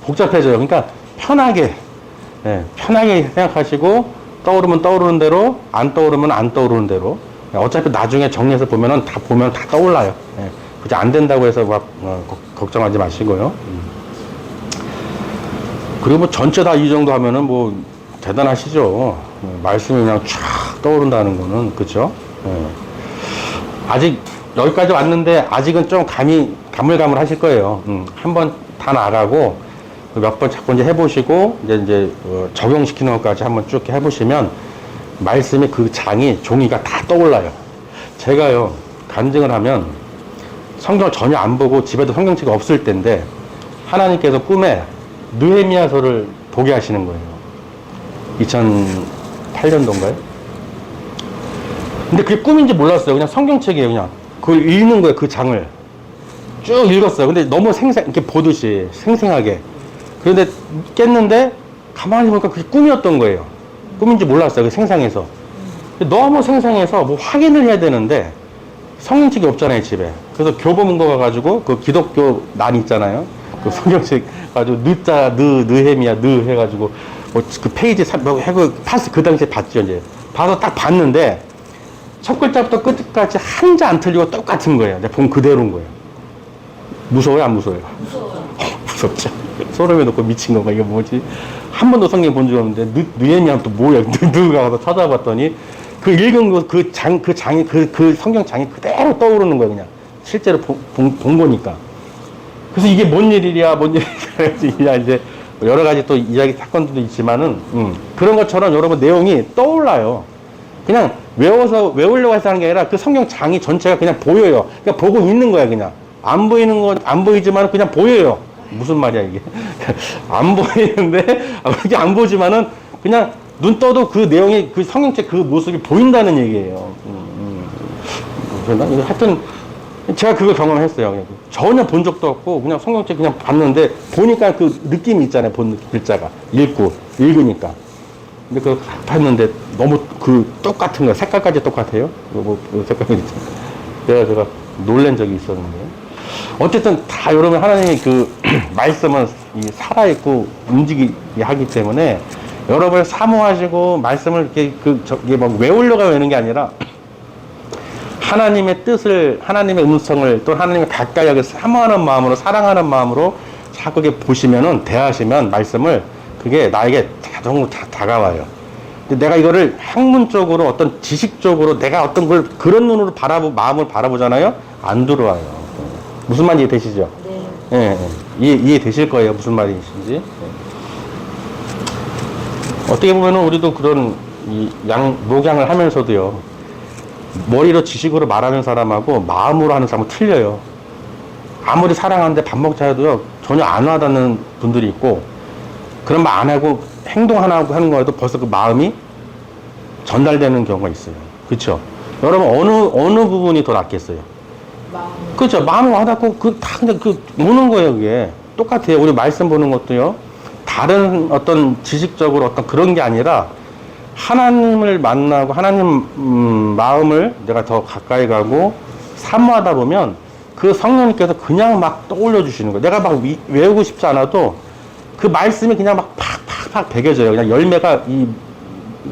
복잡해져요. 그러니까 편하게, 편하게 생각하시고, 떠오르면 떠오르는 대로, 안 떠오르면 안 떠오르는 대로. 어차피 나중에 정리해서 보면은 다 보면 다 떠올라요. 굳이 안 된다고 해서 막 걱정하지 마시고요. 그리고 뭐 전체 다 이 정도 하면은 뭐 대단하시죠. 말씀이 그냥 쫙 떠오른다는 거는 그죠? 아직 여기까지 왔는데 아직은 좀 가물가물하실 거예요. 한번 다 나가고 몇 번 자꾸 이제 해보시고 이제 적용시키는 것까지 한번 쭉 해보시면 말씀이 그 장이 종이가 다 떠올라요. 제가요 간증을 하면 성경을 전혀 안 보고 집에도 성경책이 없을 때인데 하나님께서 꿈에 느헤미야서를 보게 하시는 거예요. 2008년도인가요? 근데 그게 꿈인지 몰랐어요. 그냥 성경책이에요. 그냥 그걸 읽는 거예요. 그 장을 쭉 읽었어요. 근데 너무 이렇게 보듯이 생생하게. 그런데 깼는데 가만히 보니까 그게 꿈이었던 거예요. 꿈인지 몰랐어요. 그 생생해서. 너무 생생해서 뭐 확인을 해야 되는데 성경책이 없잖아요, 집에. 그래서 교보문고 가가지고 그 기독교 난 있잖아요. 그 성경책 가지고 느헤미야 해가지고 그 페이지 해고 파스 그 당시에 봤죠, 이제. 봐서 딱 봤는데 첫 글자부터 끝까지 한자 안 틀리고 똑같은 거예요. 내가 본 그대로인 거예요. 무서워요, 안 무서워요? 무서워요. 무섭죠. 소름이 돋고 미친 건가, 이게 뭐지? 한 번도 성경 본 적 없는데, 느헤미야는 또 뭐야? 누가 가서 찾아봤더니, 그 읽은 거, 그 성경 장이 그대로 떠오르는 거예요, 그냥. 실제로 본 거니까. 그래서 이게 뭔 일이야, 일이야, 이제, 여러 가지 또 이야기, 사건들도 있지만은, 그런 것처럼 여러분 내용이 떠올라요. 그냥 외우려고 해서 하는 게 아니라 그 성경 장이 전체가 그냥 보여요. 그냥 보고 있는 거야, 그냥. 안 보이는 건, 안 보이지만 그냥 보여요. 무슨 말이야, 이게. 안 보이는데, 이게 안 보지만은 그냥 눈 떠도 그 내용이, 그 성경책 그 모습이 보인다는 얘기예요. 하여튼, 제가 그걸 경험했어요. 전혀 본 적도 없고, 그냥 성경책 그냥 봤는데, 보니까 그 느낌이 있잖아요. 본 글자가. 읽으니까. 근데 그거 봤는데, 너무 똑같은 거, 색깔까지 똑같아요. 색깔이 있잖아요. 그래서 제가 놀란 적이 있었는데. 어쨌든 다 여러분 하나님의 그 말씀은 살아있고 움직이게 하기 때문에 여러분을 사모하시고 말씀을 이렇게 막 외우려고 외우는 게 아니라 하나님의 뜻을, 하나님의 음성을 또 하나님의 가까이 하게 사모하는 마음으로, 사랑하는 마음으로 자꾸 이렇게 보시면은, 대하시면 말씀을 그게 나에게 자동으로 다가와요. 근데 내가 이거를 학문적으로 어떤 지식적으로 내가 어떤 걸 그런 눈으로 마음을 바라보잖아요? 안 들어와요. 무슨 말인지 되시죠? 네. 이해 되실 거예요. 무슨 말이신지. 네. 어떻게 보면은 우리도 그런 목양을 하면서도요, 머리로 지식으로 말하는 사람하고 마음으로 하는 사람은 틀려요. 아무리 사랑하는데 밥 먹자 해도요, 전혀 안 와닿는 분들이 있고, 그런 말 안 하고 행동 하나 하는 거에도 벌써 그 마음이 전달되는 경우가 있어요. 그쵸? 여러분, 어느 부분이 더 낫겠어요? 그렇죠. 마음이 와닿고, 오는 거예요, 그게. 똑같아요. 우리 말씀 보는 것도요. 다른 어떤 지식적으로 어떤 그런 게 아니라, 하나님을 만나고, 하나님, 마음을 내가 더 가까이 가고, 사모하다 보면, 그 성령님께서 그냥 막 떠올려 주시는 거예요. 내가 막 외우고 싶지 않아도, 그 말씀이 그냥 막 팍팍팍 배겨져요. 그냥 열매가 이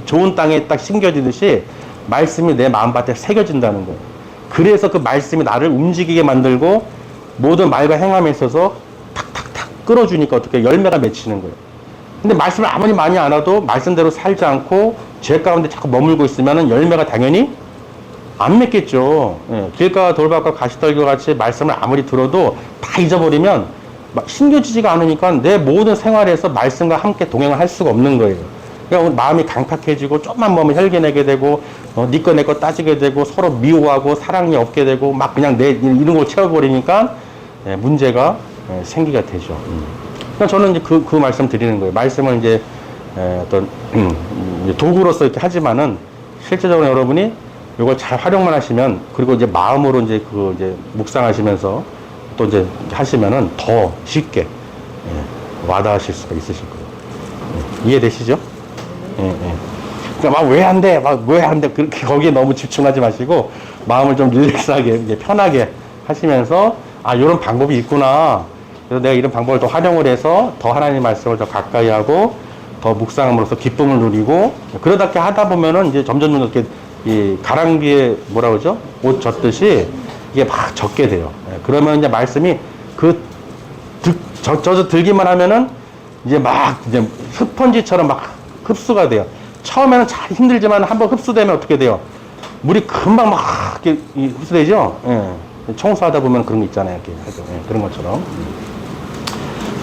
좋은 땅에 딱 심겨지듯이, 말씀이 내 마음밭에 새겨진다는 거예요. 그래서 그 말씀이 나를 움직이게 만들고 모든 말과 행함에 있어서 탁탁탁 끌어주니까 어떻게 열매가 맺히는 거예요. 근데 말씀을 아무리 많이 안 와도 말씀대로 살지 않고 죄 가운데 자꾸 머물고 있으면 열매가 당연히 안 맺겠죠. 예, 길가와 돌밭과 가시떨기와 같이 말씀을 아무리 들어도 다 잊어버리면 신겨지지가 않으니까 내 모든 생활에서 말씀과 함께 동행을 할 수가 없는 거예요. 그러니까 마음이 강팍해지고 좀만 보면 혈기내게 되고 네 거 내 거 따지게 되고 서로 미워하고 사랑이 없게 되고 막 그냥 이런 걸 채워버리니까 문제가 생기게 되죠. 그러니까 저는 이제 그 말씀 드리는 거예요. 말씀을 이제 어떤 도구로서 이렇게 하지만은 실제적으로 여러분이 이걸 잘 활용만 하시면, 그리고 이제 마음으로 이제 이제 묵상하시면서 또 이제 하시면은 더 쉽게 와닿으실 수가 있으실 거예요. 이해되시죠? 그러니까 막 왜 안 돼? 왜 안 돼? 그렇게 거기에 너무 집중하지 마시고 마음을 좀 릴렉스하게, 이제 편하게 하시면서, 이런 방법이 있구나. 그래서 내가 이런 방법을 더 활용을 해서 더 하나님 말씀을 더 가까이 하고 더 묵상함으로써 기쁨을 누리고, 그러다 하다 보면은 이제 점점 이렇게 이 가랑비에 뭐라 그러죠? 옷 젖듯이 이게 막 젖게 돼요. 그러면 이제 말씀이 젖어 들기만 하면은 이제 막 이제 스펀지처럼 막 흡수가 돼요. 처음에는 잘 힘들지만 한번 흡수되면 어떻게 돼요? 물이 금방 막 이렇게 흡수되죠? 청소하다 보면 그런 거 있잖아요. 이렇게 그런 것처럼.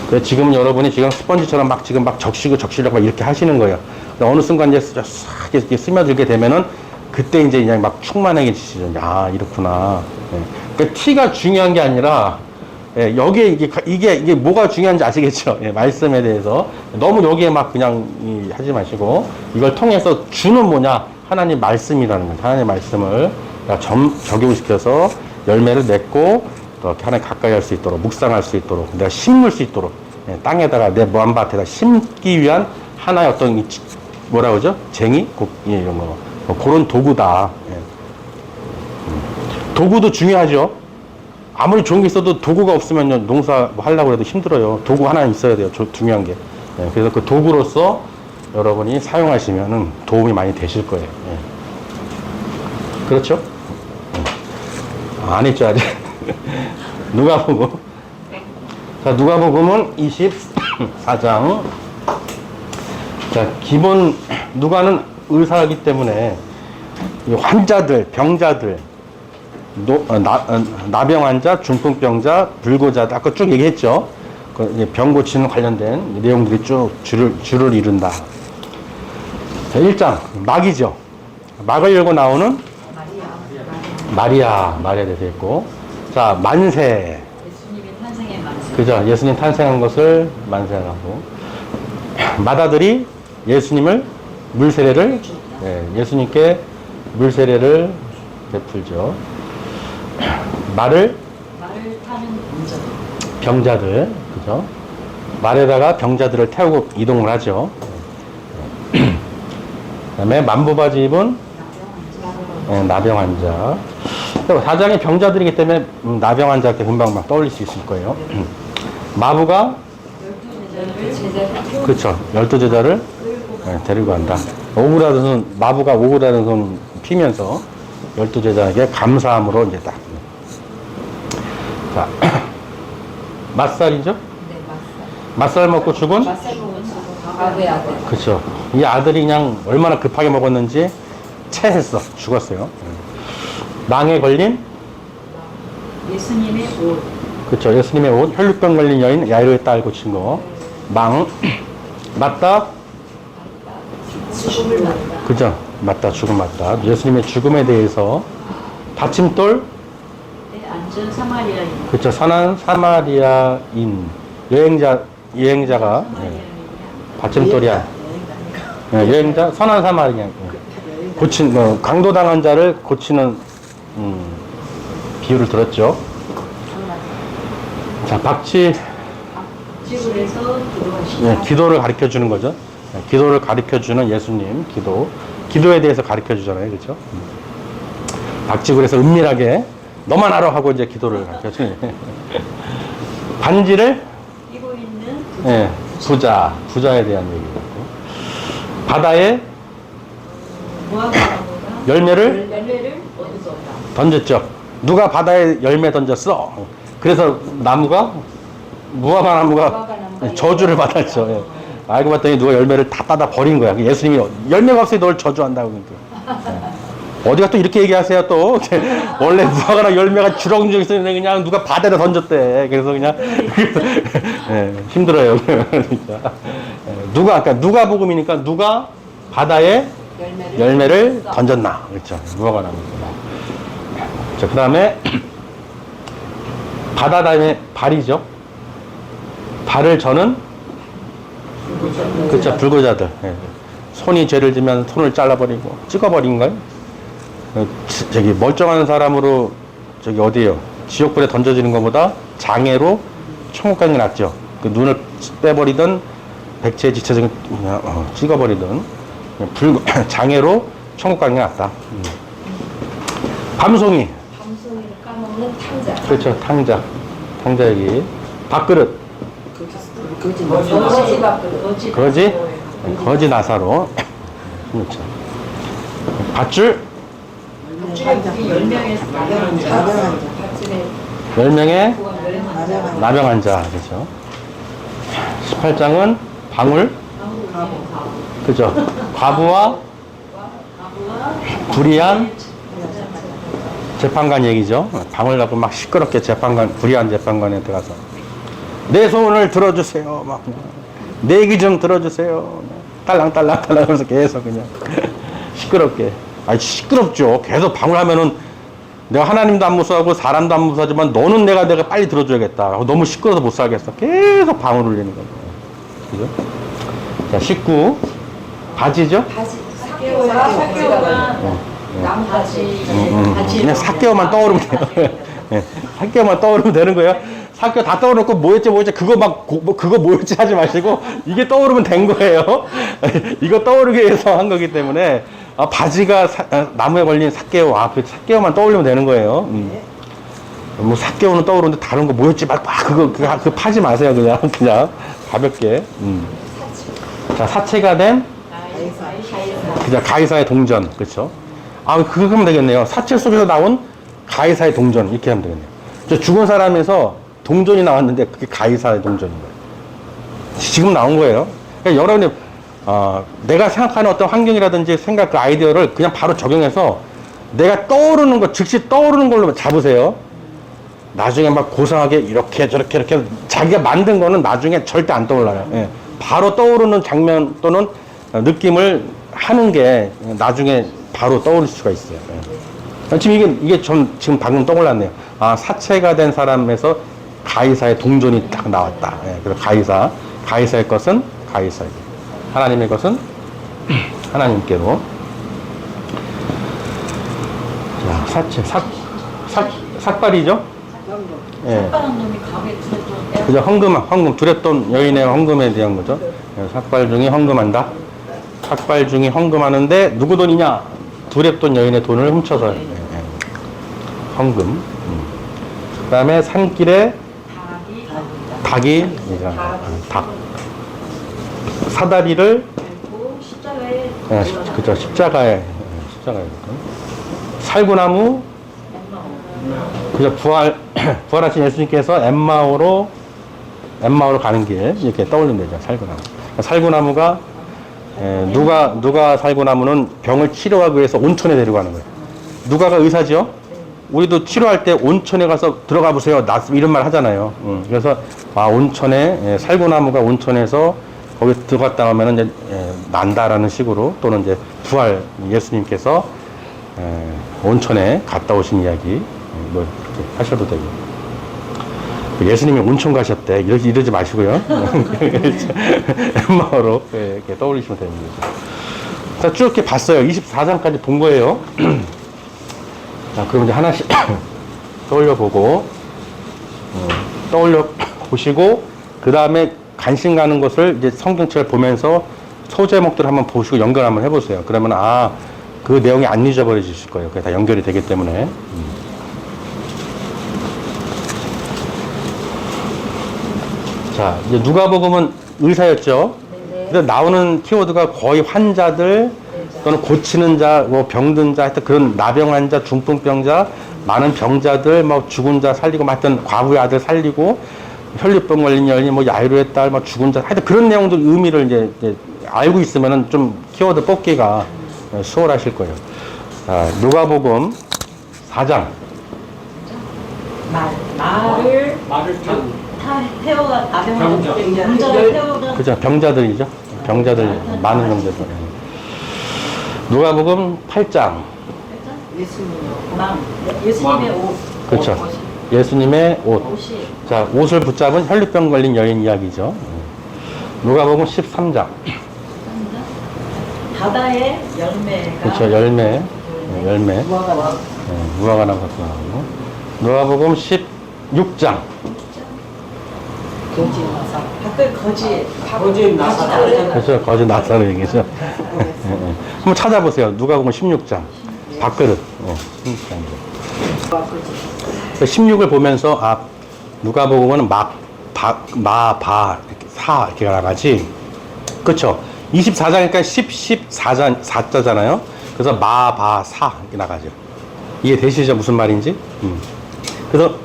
그래서 지금 여러분이 지금 스펀지처럼 지금 막 적시려고 막 이렇게 하시는 거예요. 어느 순간 이제 싹 이렇게 스며들게 되면은 그때 이제 그냥 막 충만해지시죠. 이렇구나. 그러니까 티가 중요한 게 아니라, 여기에 이게 뭐가 중요한지 아시겠죠? 말씀에 대해서. 너무 여기에 막 그냥 하지 마시고, 이걸 통해서 주는 뭐냐? 하나님 말씀이라는 거예요. 하나님 말씀을 적용시켜서 열매를 맺고, 또 하나님 가까이 할 수 있도록, 묵상할 수 있도록, 내가 심을 수 있도록, 땅에다가 내 마음밭에다 심기 위한 하나의 어떤, 뭐라 그러죠? 쟁이? 이런 거. 그런 도구다. 도구도 중요하죠. 아무리 좋은 게 있어도 도구가 없으면 농사 뭐 하려고 해도 힘들어요. 도구 하나 있어야 돼요. 중요한 게. 예, 그래서 그 도구로서 여러분이 사용하시면은 도움이 많이 되실 거예요. 예. 그렇죠? 안 했죠, 아직. 누가복음. 자, 누가복음은 24장. 자, 기본, 누가는 의사이기 때문에 이 환자들, 병자들, 나병 환자, 중풍병자, 불고자, 아까 쭉 얘기했죠. 병 고치는 관련된 내용들이 쭉 줄을 이룬다. 자, 1장, 막이죠. 막을 열고 나오는 마리아에 대해서 했고, 자, 만세. 예수님의 탄생의 만세. 그죠. 예수님 탄생한 것을 만세하고, 맏아들이 예수님을 물세례를, 예수님께 물세례를 베풀죠. 말을 타는 병자들, 그죠? 말에다가 병자들을 태우고 이동을 하죠. 그 다음에 만부바지 입은 나병 환자. 4장이 병자들이기 때문에 나병 환자한테 금방 막 떠올릴 수 있을 거예요. 마부가 그렇죠. 12제자를 데리고 간다. 오그라든 손, 마부가 오그라든 손 피면서 12제자에게 감사함으로 이제 딱. 자, 맛살이죠? 네, 맛살 먹고 죽은? 맛살 먹은 아들. 그렇죠. 이 아들이 그냥 얼마나 급하게 먹었는지 체했어. 죽었어요. 망에 걸린? 예수님의 옷. 그렇죠. 예수님의 옷. 혈루병 걸린 여인 야이로의 딸 고친 거. 망. 맞다? 죽음을 맞다. 그죠. 맞다. 죽음 맞다. 예수님의 죽음에 대해서 받침돌? 앉은 사마리아인. 그렇죠. 선한 사마리아인. 여행자가 받침돌이야. 여행자, 선한 사마리아. 강도당한 자를 고치는, 비유를 들었죠. 자, 박집을 해서 기도하시다. 기도를 가르쳐 주는 거죠. 기도를 가르쳐 주는 예수님, 기도에 대해서 가르쳐 주잖아요. 그렇죠? 박집을 해서 은밀하게 너만 알아 하고 이제 기도를 가르쳐 주는. 반지를 끼고 있는 부자에 대한 얘기고. 바다에 열매를 던졌죠. 누가 바다에 열매 던졌어? 그래서 무화과 나무가 저주를 받았죠. 예. 알고 봤더니 누가 열매를 다 따다 버린 거야. 예수님이 열매가 없으니 널 저주한다고. 어디가 또 이렇게 얘기하세요, 또. 원래 무화과나 열매가 주렁주렁 있었는데 그냥 누가 바다에 던졌대. 그래서 그냥, 힘들어요. 그러니까. 누가복음이니까 누가 바다에 열매를 던졌나. 그렇죠. 무화과 나무. 자, 그 다음에, 바다 다음에 발이죠. 발을 저는, 그렇죠. 불고자들. 손이 죄를 지면 손을 잘라버리고, 찍어버린 거예요. 저기 멀쩡한 사람으로 어디에요? 지옥불에 던져지는 것보다 장애로 천국 가는 게 낫죠. 그 눈을 빼버리든 백체 지체적인 찍어버리든 장애로 천국 가는 게 낫다. 밤송이를 까먹는 탕자. 그렇죠. 탕자 얘기. 밥그릇. 거지 나사로. 그렇죠. 밧줄. 10명의 나병 환자. 그렇죠. 18장은 방울. 그죠. 과부와 불의한 재판관 얘기죠. 방울 갖고 막 시끄럽게 불의한 재판관에 들어가서 내 소원을 들어주세요. 내 얘기 좀 들어주세요. 딸랑딸랑 하면서 계속 그냥 시끄럽게. 시끄럽죠. 계속 방울하면은 내가 하나님도 안 무서워하고 사람도 안 무서워하지만 너는 내가 빨리 들어줘야겠다. 너무 시끄러워서 못 살겠어. 계속 방울 울리는 거예요. 그죠? 자, 19. 바지죠? 사개오가 나무 바지. 그냥 사개오만 떠오르면 돼요. 사개오만 떠오르면 되는 거예요. 사개오 다 떠오르고 뭐였지 그거 뭐였지 하지 마시고 이게 떠오르면 된 거예요. 이거 떠오르게 해서 한 거기 때문에 바지가 나무에 걸린 삭개오. 그 삭개오만 떠올리면 되는 거예요. 뭐 삭개오는 떠오르는데 다른 거 뭐였지? 막 그거 파지 마세요. 그냥 가볍게. 자, 사체가 된 그죠. 가이사의 동전. 그렇죠. 그거 하면 되겠네요. 사체 속에서 나온 가이사의 동전. 이렇게 하면 되겠네요. 저 죽은 사람에서 동전이 나왔는데 그게 가이사의 동전인 거예요. 지금 나온 거예요. 그러니까 여러분이 내가 생각하는 어떤 환경이라든지 생각 그 아이디어를 그냥 바로 적용해서 내가 떠오르는 거, 즉시 떠오르는 걸로 잡으세요. 나중에 막 고상하게 이렇게 저렇게 자기가 만든 거는 나중에 절대 안 떠올라요. 예. 바로 떠오르는 장면 또는 느낌을 하는 게 나중에 바로 떠오를 수가 있어요. 예. 지금 이게 지금 방금 떠올랐네요. 사체가 된 사람에서 가이사의 동전이 딱 나왔다. 예. 그래서 가이사의 것은 가이사에게, 하나님의 것은 하나님께로. 자, 사체, 삭발이죠? 예. 삭발한 놈이 감에 두렵던 그죠? 헌금, 두렵던 여인의 헌금에 대한 거죠. 예, 삭발 중에 헌금한다. 삭발 중에 헌금하는데 누구 돈이냐? 두렵던 여인의 돈을 훔쳐서. 예. 헌금. 그 다음에 산길에 닭이, 닭. 사다리를, 십자가에 그죠? 십자가에. 살구나무, 그죠? 부활하신 예수님께서 엠마오로 가는 길, 이렇게 떠올리면 되죠. 살구나무. 살구나무가, 누가 살구나무는 병을 치료하기 위해서 온천에 데려가는 거예요. 누가가 의사죠? 우리도 치료할 때 온천에 가서 들어가 보세요. 이런 말 하잖아요. 그래서, 온천에, 살구나무가 온천에서 거기 들어갔다 오면은 이제, 난다라는 식으로, 또는 이제 부활 예수님께서, 온천에 갔다 오신 이야기, 뭐, 이렇게 하셔도 되고. 예수님이 온천 가셨대. 이러지 마시고요. 엠마오로 이렇게 떠올리시면 되는 거죠. 자, 쭉 이렇게 봤어요. 24장까지 본 거예요. 자, 그럼 이제 하나씩 떠올려 보시고, 그 다음에 관심 가는 것을 이제 성경책을 보면서 소제목들을 한번 보시고 연결 한번 해보세요. 그러면, 그 내용이 안 잊어버려지실 거예요. 그게 다 연결이 되기 때문에. 자, 이제 누가복음은 의사였죠. 그래서 나오는 키워드가 거의 환자들 또는 고치는 자, 뭐 병든 자, 하여튼 그런 나병 환자, 중풍병자, 많은 병자들, 뭐 죽은 자 살리고, 뭐 하여튼 과부의 아들 살리고, 혈류병 걸린 여인이 뭐 야이로의 딸, 뭐 죽은 자, 하여튼 그런 내용들 의미를 이제 알고 있으면은 좀 키워드 뽑기가 수월하실 거예요. 자, 누가복음 4장. 말을 태워가 병자를 태워가 그죠? 병자들이죠. 병자들, 많은 병자들. 누가복음 8장. 예수님의 옷. 그렇죠. 예수님의 옷. 자, 옷을 붙잡은 혈류병 걸린 여인 이야기죠. 누가복음 13장. 바다의 열매가. 그렇죠. 열매. 무화과 나무 같은 거 나오고. 누가복음 16장. 거짓 나사로. 그렇죠. 거짓 나사로 얘기죠. 한번 찾아보세요. 누가복음 16장. 밥그릇. 16장이죠. 16을 보면서, 누가복음은 사 이렇게 나가지. 그렇죠. 24장이니까 14자잖아요. 그래서 사 이렇게 나가죠. 이해 되시죠? 무슨 말인지? 그래서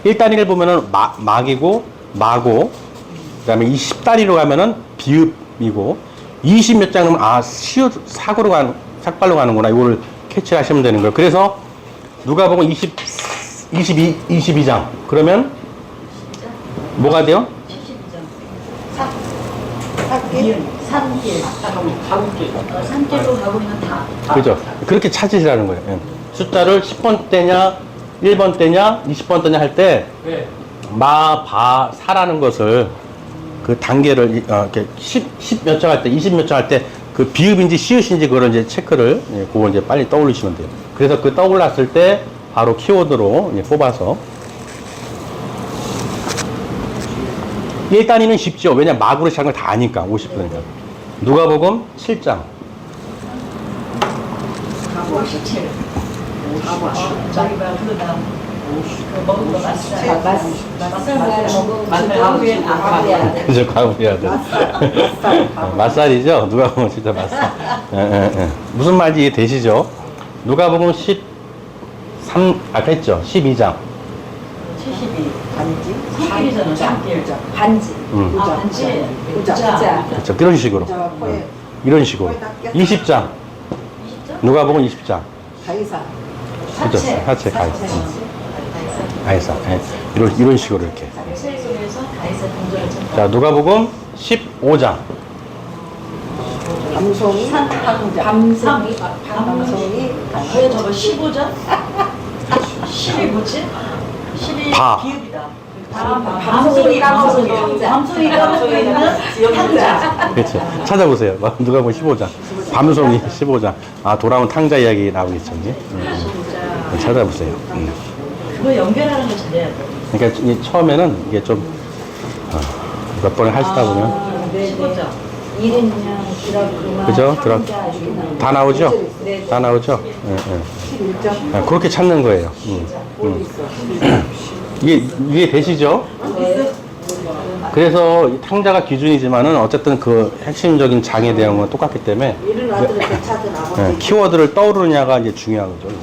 1단위를 보면은 막이고 마고, 그다음에 이 10단위로 가면은 비읍이고, 20 몇 장 넣으면 삭발로 가는구나. 이거를 캐치하시면 되는 거예요. 그래서 누가복음 22장 그러면 뭐가 돼요? 3길로 가보면 다. 그죠? 그렇게 찾으시라는 거예요. 예. 숫자를 10번 때냐, 1번 때냐, 20번 때냐 할 때, 사라는 것을, 그 단계를, 이렇게 10 몇 장 할 때, 20 몇 장 할 때, 그 비읍인지 시읒인지 그걸 이제 체크를, 그거 이제 빨리 떠올리시면 돼요. 그래서 그 떠올랐을 때, 바로 키워드로 뽑아서. 1단위는 쉽죠. 왜냐, 막으로 시작한 걸 다 아니까, 50분이니까. 누가복음 7장. 57. 저기 봐, 그거다. 그 먹은 거 맛살. 맛살 가구에 안 돼. 그죠, 과부해야 돼. 맛살이죠? 누가 보면 진짜 맛살. 무슨 말인지 이해되시죠? 누가 보면 13, 아까 했죠? 12장. 72. 반지? 3일이잖아, 3일. 반지. 아, 반지. 부자. 그렇죠. 이런 식으로. 이런 식으로. 20장. 누가 보면 20장. 가이사. 그죠? 사체 가이사. 가이사. 예. 이런 식으로 이렇게. 세 속에서 가이사 동전을 쳤다. 자, 누가 보면 15장. 밤송이. 밤송이. 밤송이. 왜 저거 15장? 10이 뭐지? 10이 바. 비읍이다. 밤송이 까먹은 탕자. 밤송이 까먹고 있는 탕자. 그렇죠. 찾아보세요. 누가 보면 15장. 밤송이 15장. 아, 돌아온 탕자 이야기 나오겠죠. 이제? 찾아보세요. 그거 연결하는 거 잘해야 돼. 그러니까 이 처음에는 이게 좀 몇 번을 하시다 보면 네, 15장. 이른냥 드라크마. 그죠? 탕자 이렇게 나오죠. 다 나오죠? 네. 다 나오죠? 예, 예. 11점. 아, 그렇게 찾는 거예요. 어디 있어? 이게 되시죠? 네. 그래서 이 탕자가 기준이지만은 어쨌든 그 핵심적인 장에 대한 건 똑같기 때문에 이른 아들한테 찾은 예, 아버지. 키워드를 떠오르느냐가 이제 중요한 거죠.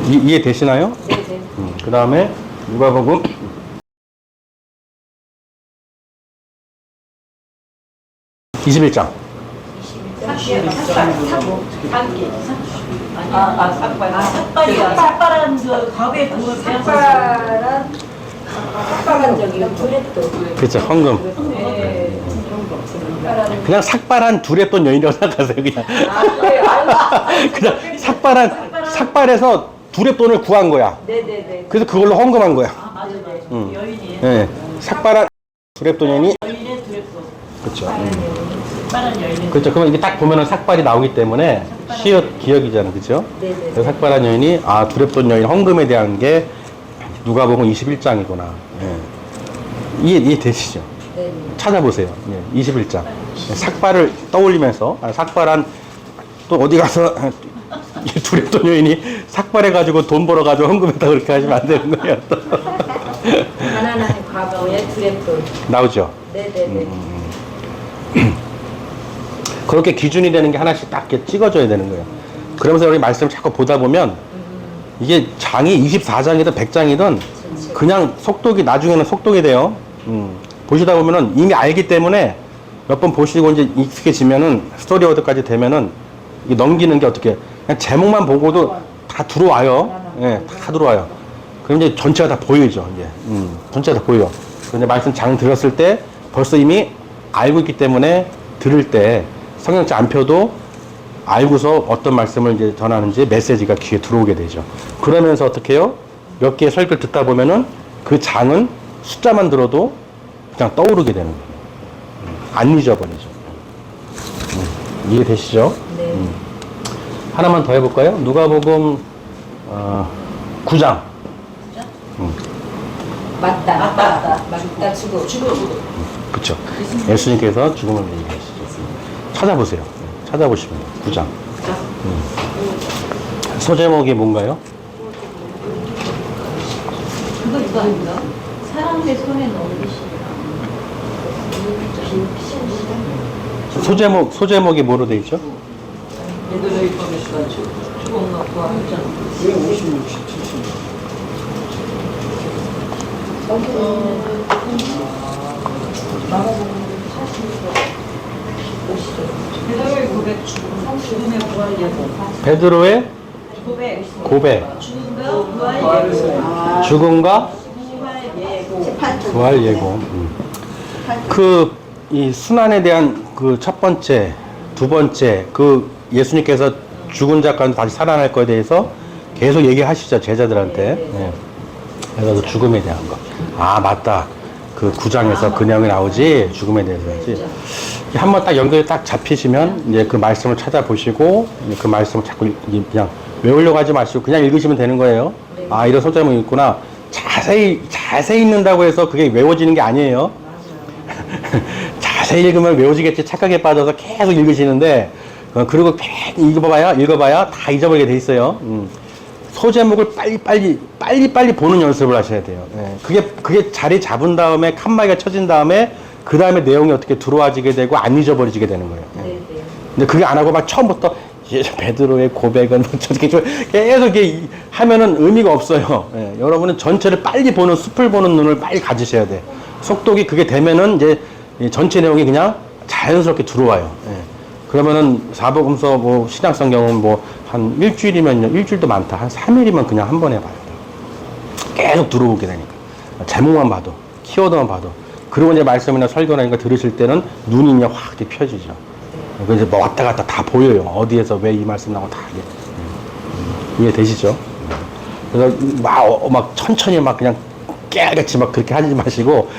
이해 되시나요? 네, 네. 그 다음에 누가복음 21장. 삭발한 그 과거의 부분 삭발한 적이 두렛도. 그렇죠. 헌금. 네. 그냥 삭발한 두레돈 여인이라고 생각하세요. 그냥. 그냥 삭발해서 두레돈을 구한 거야. 네네네. 그래서 그걸로 헌금한 거야. 맞아. 여인이 예. 삭발한 두레돈 여인이 여인의 두렵도. 그렇죠. 삭발한 여인의 그렇죠. 그러면 이게 딱 보면은 삭발이 나오기 때문에 시옷 기억이잖아요. 그렇죠? 네네. 그래서 삭발한 여인이 아, 두레돈 여인 헌금에 대한 게 누가 보면 21장이구나. 예. 이해 되시죠? 네. 찾아보세요. 예, 21장. 삭발을 떠올리면서, 삭발한, 또 어디 가서, 두레돈 여인이 삭발해가지고 돈 벌어가지고 헌금했다 그렇게 하시면 안 되는 거예요. 또. 가난한 과거의 두렛돈. 나오죠? 네네네. 그렇게 기준이 되는 게 하나씩 딱 이렇게 찍어줘야 되는 거예요. 그러면서 우리 말씀을 자꾸 보다 보면, 이게 장이 24장이든 100장이든 그냥 속독이, 나중에는 속독이 돼요. 보시다 보면은 이미 알기 때문에 몇 번 보시고 이제 익숙해지면은 스토리 워드까지 되면은 이게 넘기는 게 어떻게 그냥 제목만 보고도 다 들어와요. 예, 다 들어와요. 그럼 이제 전체가 다 보이죠. 이제 전체가 다 보여. 근데 말씀 장 들었을 때 벌써 이미 알고 있기 때문에 들을 때 성경책 안 펴도 알고서 어떤 말씀을 이제 전하는지 메시지가 귀에 들어오게 되죠. 그러면서 어떻게 해요? 몇 개의 설교를 듣다 보면은 그 장은 숫자만 들어도 그냥 떠오르게 되는 거예요. 안 잊어버리죠. 이해되시죠? 네. 하나만 더 해볼까요? 누가복음 9장. 맞다. 죽어. 그쵸. 예수님께서 죽음을 얘기하시죠. 찾아보세요. 찾아보시면 돼요. 9장. 소제목이 뭔가요? 그거 아닌가? 사람의 손에 넘기시라. 소제목이 뭐로 돼 있죠? 얘들의 입법에서 죽은 거 구하잖아. 56, 70. 베드로의 고백 죽음의 부활 예고. 베드로의 고백 고백. 죽음과 부활 예고. 죽음과 부활 예고. 부활 예고. 이 순환에 대한 그 첫 번째, 두 번째, 그 예수님께서 죽은 자 가운데 다시 살아날 거에 대해서 계속 얘기하시죠, 제자들한테. 예. 그래서 그 죽음에 대한 거. 아, 맞다. 그 9장에서 그 내용이 나오지, 죽음에 대해서 하지. 한번 딱 연결이 딱 잡히시면, 이제 그 말씀을 찾아보시고, 이제 그 말씀을 자꾸 그냥 외우려고 하지 마시고, 그냥 읽으시면 되는 거예요. 아, 이런 소제목이 있구나. 자세히 읽는다고 해서 그게 외워지는 게 아니에요. 자세히 읽으면 외워지겠지 착각에 빠져서 계속 읽으시는데 그리고 괜히 읽어봐야 다 잊어버리게 돼 있어요. 소제목을 빨리 보는 연습을 하셔야 돼요. 예. 그게 자리 잡은 다음에 칸막이가 쳐진 다음에 그 다음에 내용이 어떻게 들어와지게 되고 안 잊어버리게 되는 거예요. 예. 네, 네. 근데 그게 안 하고 막 처음부터 베드로의 고백은 저렇게 계속 이렇게 하면은 의미가 없어요. 예. 여러분은 전체를 빨리 보는 숲을 보는 눈을 빨리 가지셔야 돼. 속독이 그게 되면은 이제 이 전체 내용이 그냥 자연스럽게 들어와요. 예. 그러면은 사복음서 뭐 신약성경은 뭐 한 일주일이면요, 일주일도 많다. 한 3일이면 그냥 한 번에 봐요. 계속 들어오게 되니까. 제목만 봐도, 키워드만 봐도. 그리고 이제 말씀이나 설교나 이런 거 들으실 때는 눈이 그냥 확 이렇게 펴지죠. 그래서 뭐 왔다 갔다 다 보여요. 어디에서 왜 이 말씀 나오고 다 이게. 이해되시죠? 그래서 막 천천히 막 그냥 깨알같이 막 그렇게 하지 마시고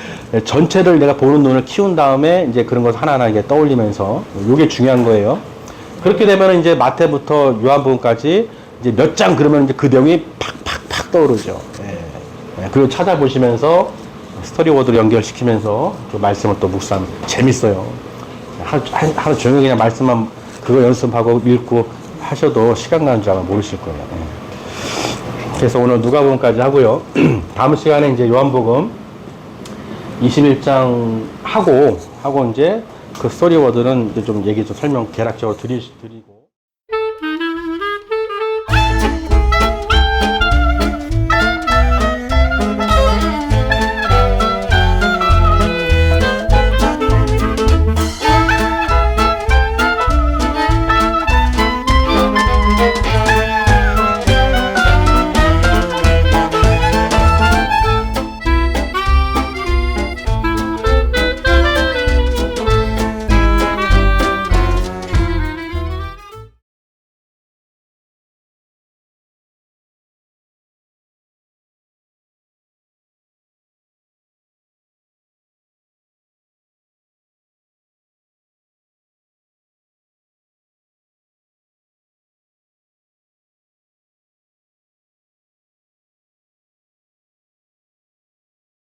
전체를 내가 보는 눈을 키운 다음에 이제 그런 것을 하나하나 이게 떠올리면서 이게 중요한 거예요. 그렇게 되면 이제 마태부터 요한복음까지 이제 몇 장 그러면 이제 그 내용이 팍팍팍 떠오르죠. 예. 그리고 찾아보시면서 스토리워드로 연결시키면서 또 말씀을 또 묵상 재밌어요. 하루 종일 그냥 말씀만 그거 연습하고 읽고 하셔도 시간 가는 줄 아마 모르실 거예요. 예. 그래서 오늘 누가복음까지 하고요. 다음 시간에 이제 요한복음 21장 하고 이제 그 스토리워드는 이제 좀 얘기 좀 설명 개략적으로 드리고